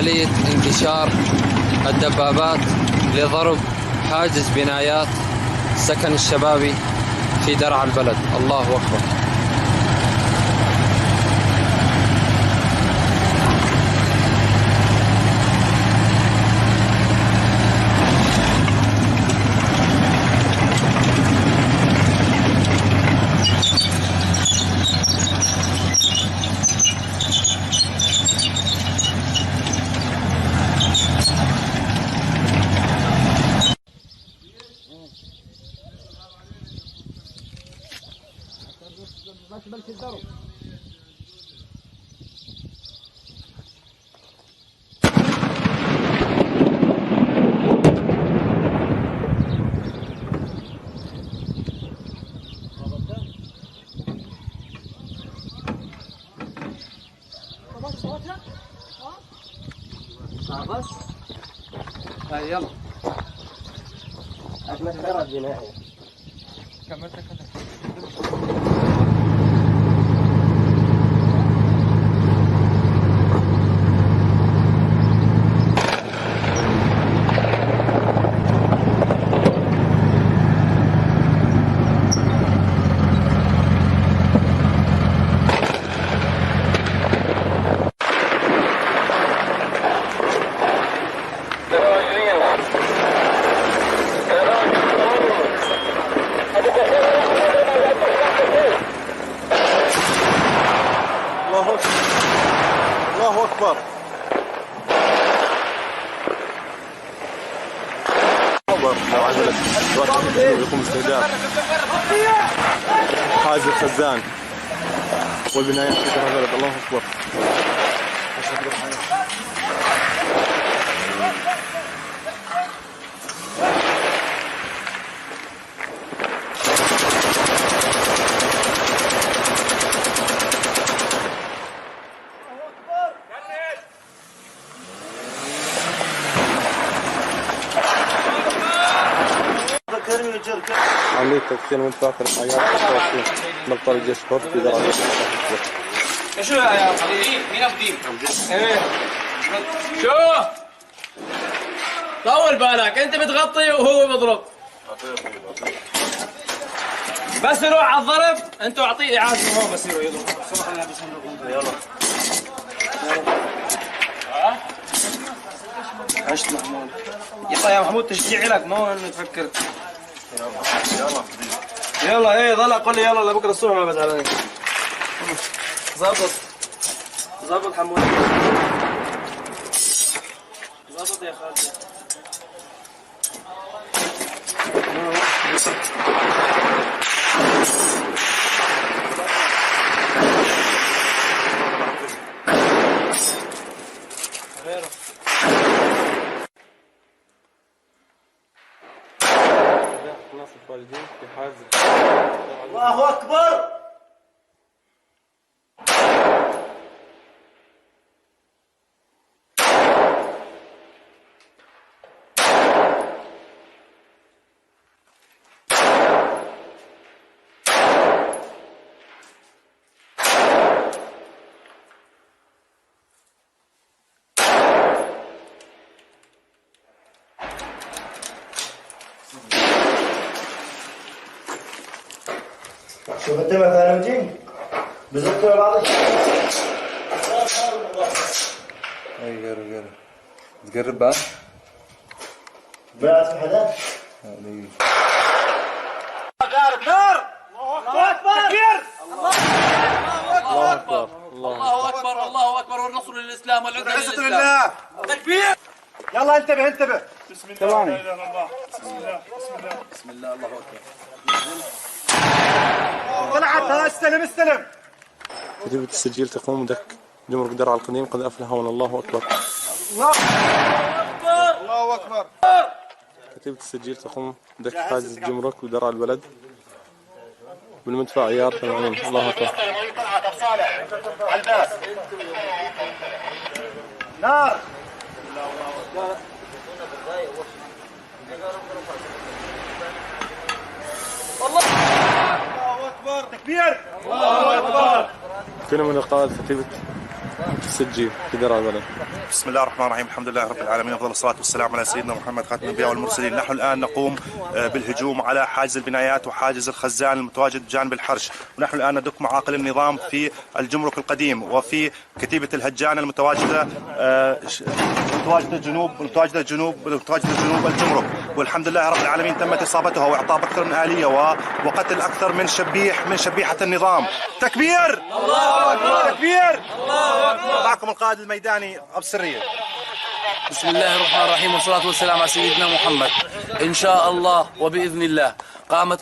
عملية انتشار الدبابات لضرب حاجز بنايات السكن الشبابي في درعا البلد. الله أكبر. يلا الله أكبر. يقوم استهداف حاجز الخزان والبنايات في درعا البلد. الله أكبر. عملية تدخين منطقة الحياة مقطع الجيش الحر في درعا البلد. شو يا صديقي؟ مين أفديم؟ شو؟ طول بالك، أنت بتغطي وهو بيضرب. بس يروح على الضرب، أنتوا أعطيه إعادة هون بس يضرب. يلا. عشت محمود. يلا يا محمود تشجيعي لك ما نفكر. يلا ايه ضل قول لي يلا لبكره الصبح ما بزعلان. ظبط حمود. ظبط يا خالد. الله أكبر. شوف انت مثلا وجين بزقوا بعض اي قرب تقرب بقى بلعت في حدا نار الله اكبر تكبير الله اكبر الله اكبر الله اكبر والنصر للاسلام والعزه لله تكبير. يلا انتبه بسم الله لا اله الا الله بسم الله الله اكبر. طلعت استلم. كتيبة السجل تقوم دك جمرك درعا القديم قد أفلح والله أكبر. الله اكبر. كتيبة السجل تقوم دك حاجز جمرك ودرعا البلد بالمدفع عيار 80. الله أكبر. نار الله اكبر تكبير الله اكبر. كنا من القائد كتيبة السجي في درع البلد. بسم الله الرحمن الرحيم، الحمد لله رب العالمين، افضل الصلاه والسلام على سيدنا محمد خاتم الانبياء والمرسلين. نحن الان نقوم بالهجوم على حاجز البنايات وحاجز الخزان المتواجد بجانب الحرش، ونحن الان ندك معاقل النظام في الجمرك القديم وفي كتيبه الهجان المتواجده جنوب الجمرك، والحمد لله رب العالمين تمت اصابتها واعطاء اكثر من آلية وقتل اكثر من شبيحه النظام. تكبير! الله اكبر! تكبير! الله اكبر! معكم القائد الميداني ابو السريه. بسم الله الرحمن الرحيم، والصلاة والسلام على سيدنا محمد. إن شاء الله وبإذن الله قامت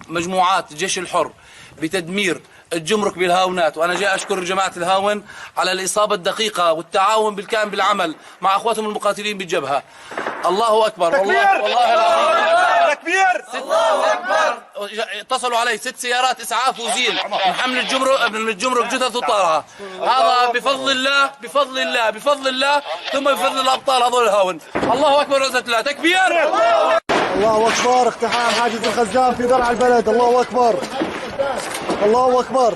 مجموعات الجيش الحر بتدمير الجمرك بالهاونات، وأنا جاي أشكر جماعة الهاون على الإصابة الدقيقة والتعاون بالكامل بالعمل مع أخواتهم المقاتلين بالجبهة. الله أكبر! والله العظيم تكبير! الله أكبر! اتصلوا علي 6 سيارات إسعاف وزيل محمل الجمرك جثث وطارها. هذا بفضل الله بفضل الله بفضل الله ثم بفضل الأبطال هذول الهاون. الله أكبر وعزة الله. تكبير! الله أكبر! اقتحام حاجز الخزان في درع البلد. الله أكبر! الله أكبر!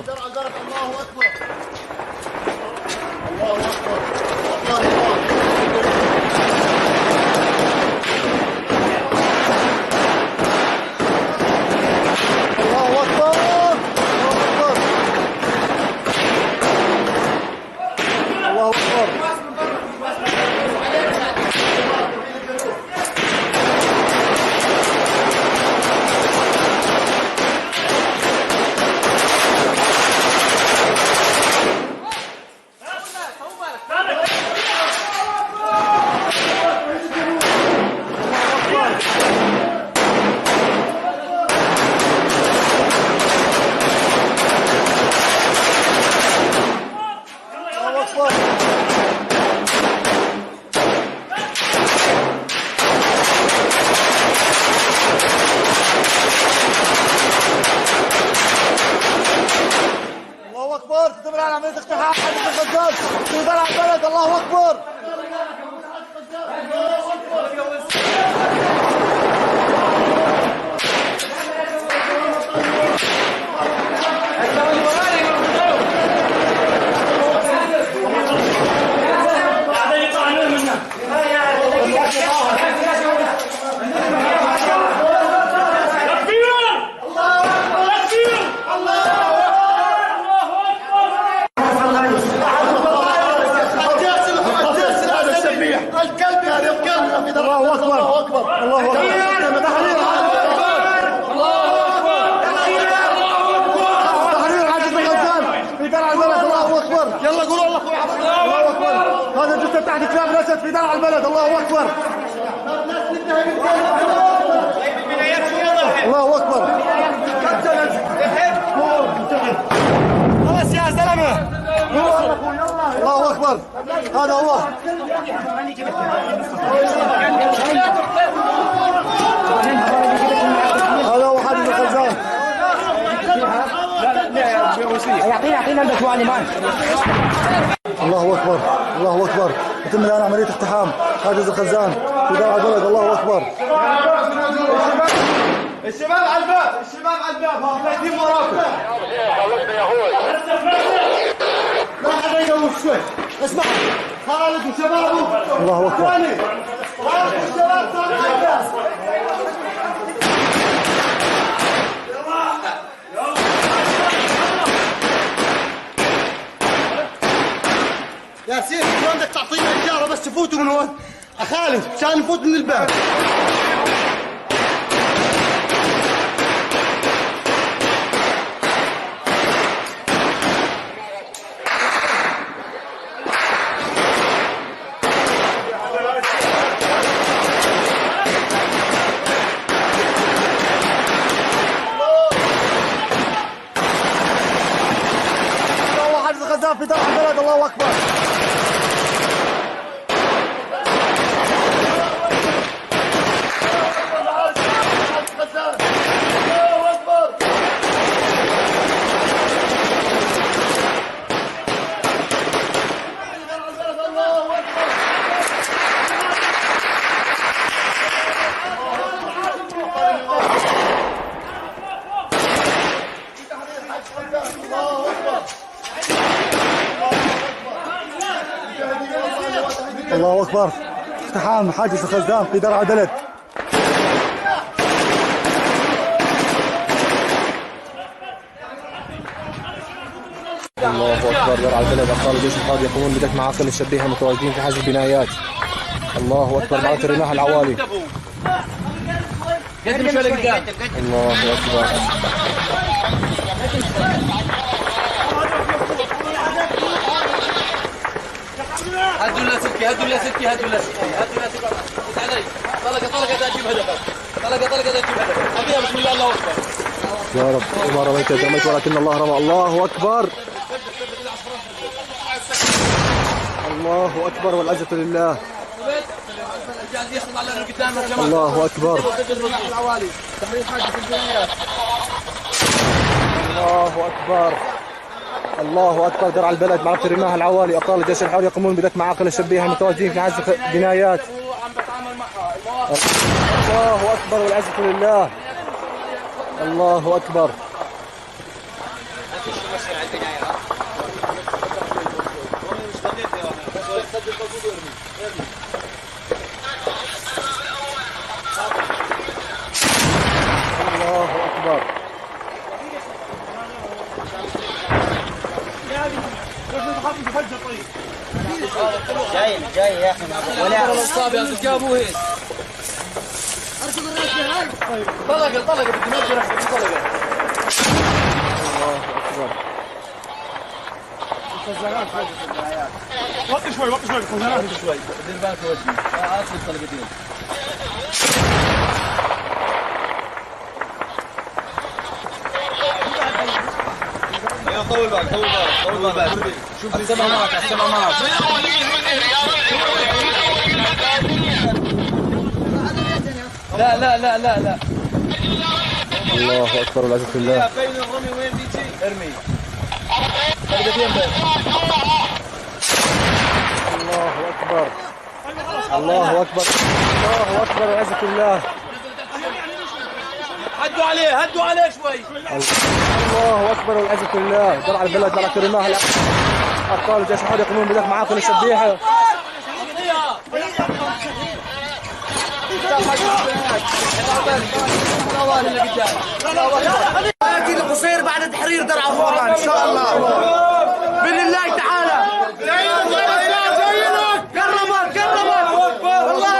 تدمر على عملية اقتحام حاجز الخزان في درع البلد. الله أكبر! هذا جثة تحت كلاب الأسد في درع البلد. الله أكبر! الله أكبر! خلاص يا زلمة! الله أكبر! هذا هو! هذا هو حاجز الخزان. يعطينا عندك معلمان. الله أكبر! الله أكبر! يتم الآن عملية اقتحام حاجز الخزان في درع البلد. الله أكبر! الشباب على الباب، الشباب على الباب، فايتين وراكم. لا حدا يقوم شوي. اسمع خالد وشبابه. الله أكبر! خالد والشباب صاروا على الباب. ياسين شو بدك تعطينا إشارة بس تفوتوا من هون؟ خالد مشان نفوت من الباب. الله حاجز الخزان في درع البلد. الله أكبر! الله أكبر! الله أكبر. اقتحام حاجز الخزان في درعا البلد. الله أكبر. درعا البلد أبطال الجيش الحر يقومون بدك معاقل الشبيحة متواجدين في حاجز البنايات. الله أكبر. معركة الرماح العوالي. الله أكبر. هدوا لنا سلكي هدوا لنا سلكي هدوا لنا سلكي هدوا لنا سلكي علي. طلقة تجيب هدفك. طلقة تجيب هدفك. أبيها بسم الله الله أكبر. يا رب وما رميت إذ رميت ولكن الله رمى. الله أكبر. الله أكبر والعزة لله. الله أكبر. الله أكبر. الله أكبر. درعا البلد معركة الرماح العوالي أبطال الجيش الحر يقومون بدك معاقل الشبيحة متواجدين في حجز بنايات. الله أكبر والعزة لله. الله أكبر. الله أكبر. جاي يا اخي ولا الصابع يا ابو هيس. طلقه بدي ما اجي طلقه. الله أكبر. وقف شوي الخزانات شوي دير بالك وجهي اخذ طلقتين. طول بالك شوف السماء معك لا الله أكبر والعزة لله. بين الرمي وين بيجي ارمي. الله أكبر. الله أكبر. الله أكبر والعزة لله. هدوا عليه شوي. الله أكبر والعزة لله. درعا البلد معركة الرماح أبطال الجيش الحر يقومون بدك معاقل الشبيحة. أكيد قصير بعد تحرير درعا وفوران إن شاء الله بإذن الله تعالى. قربت والله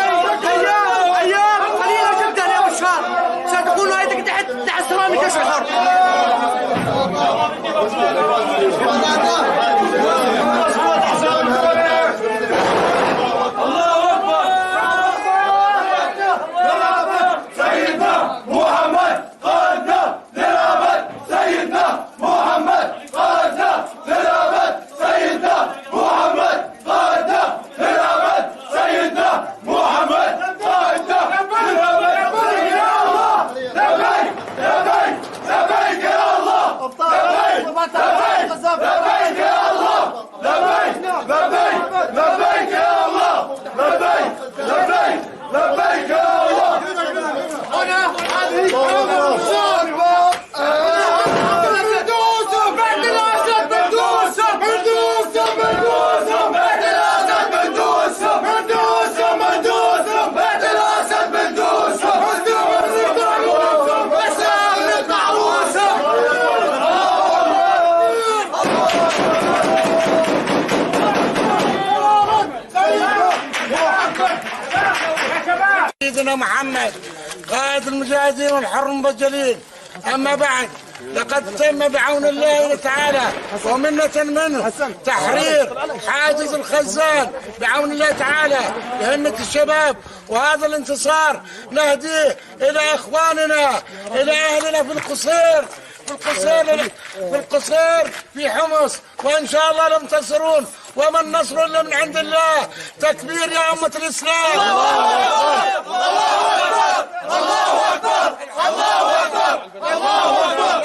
أيام قليلة جدا يا بشار ستكون هيئتك تحت سرامي جيش الحر. سيدنا محمد قائد المجاهدين والحر المبجلين. أما بعد لقد تم بعون الله تعالى ومنة منه تحرير حاجز الخزان بعون الله تعالى بهمة الشباب. وهذا الانتصار نهديه إلى إخواننا إلى أهلنا في القصير في حمص. وإن شاء الله لننتصرون وما النصر إلا من عند الله. تكبير يا أمة الإسلام.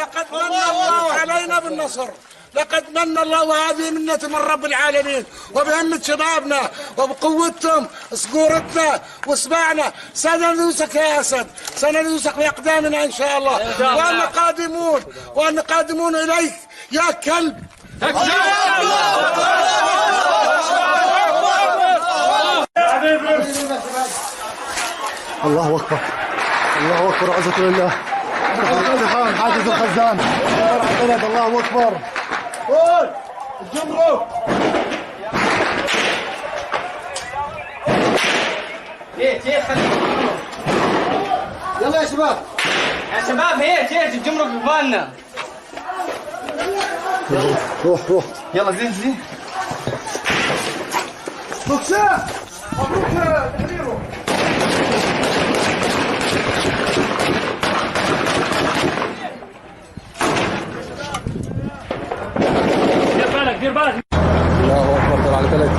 لقد من الله علينا بالنصر. لقد من الله وهذه منة من رب العالمين وبهمة شبابنا وبقوتهم صقورتنا وسباعنا. سنلوسك يا أسد سنلوسك بأقدامنا إن شاء الله. وأن قادمون إليك يا كلب. الله أكبر الله أكبر عزة لله اقتحام حاجز الخزان درع البلد الله أكبر الجمرك يلا يا شباب يا شباب هيك الجمرك ببالنا روح يلا زين بوكسات مبروك يا تحريرو دير بالك الله اكبر طلع البلد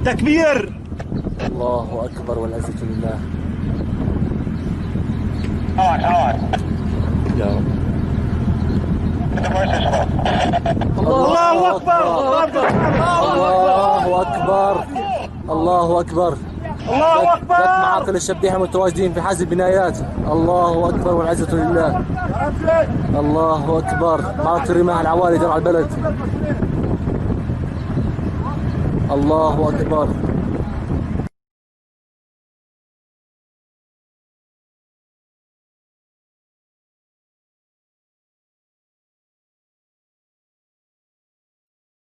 تكبير الله اكبر والعزة لله يا رب الله اكبر الله اكبر الله اكبر الله اكبر ثلاث معاقل الشبيحة متواجدين في حاز البنايات الله اكبر والعزة لله الله اكبر معركة الرماح العوالي درع البلد الله اكبر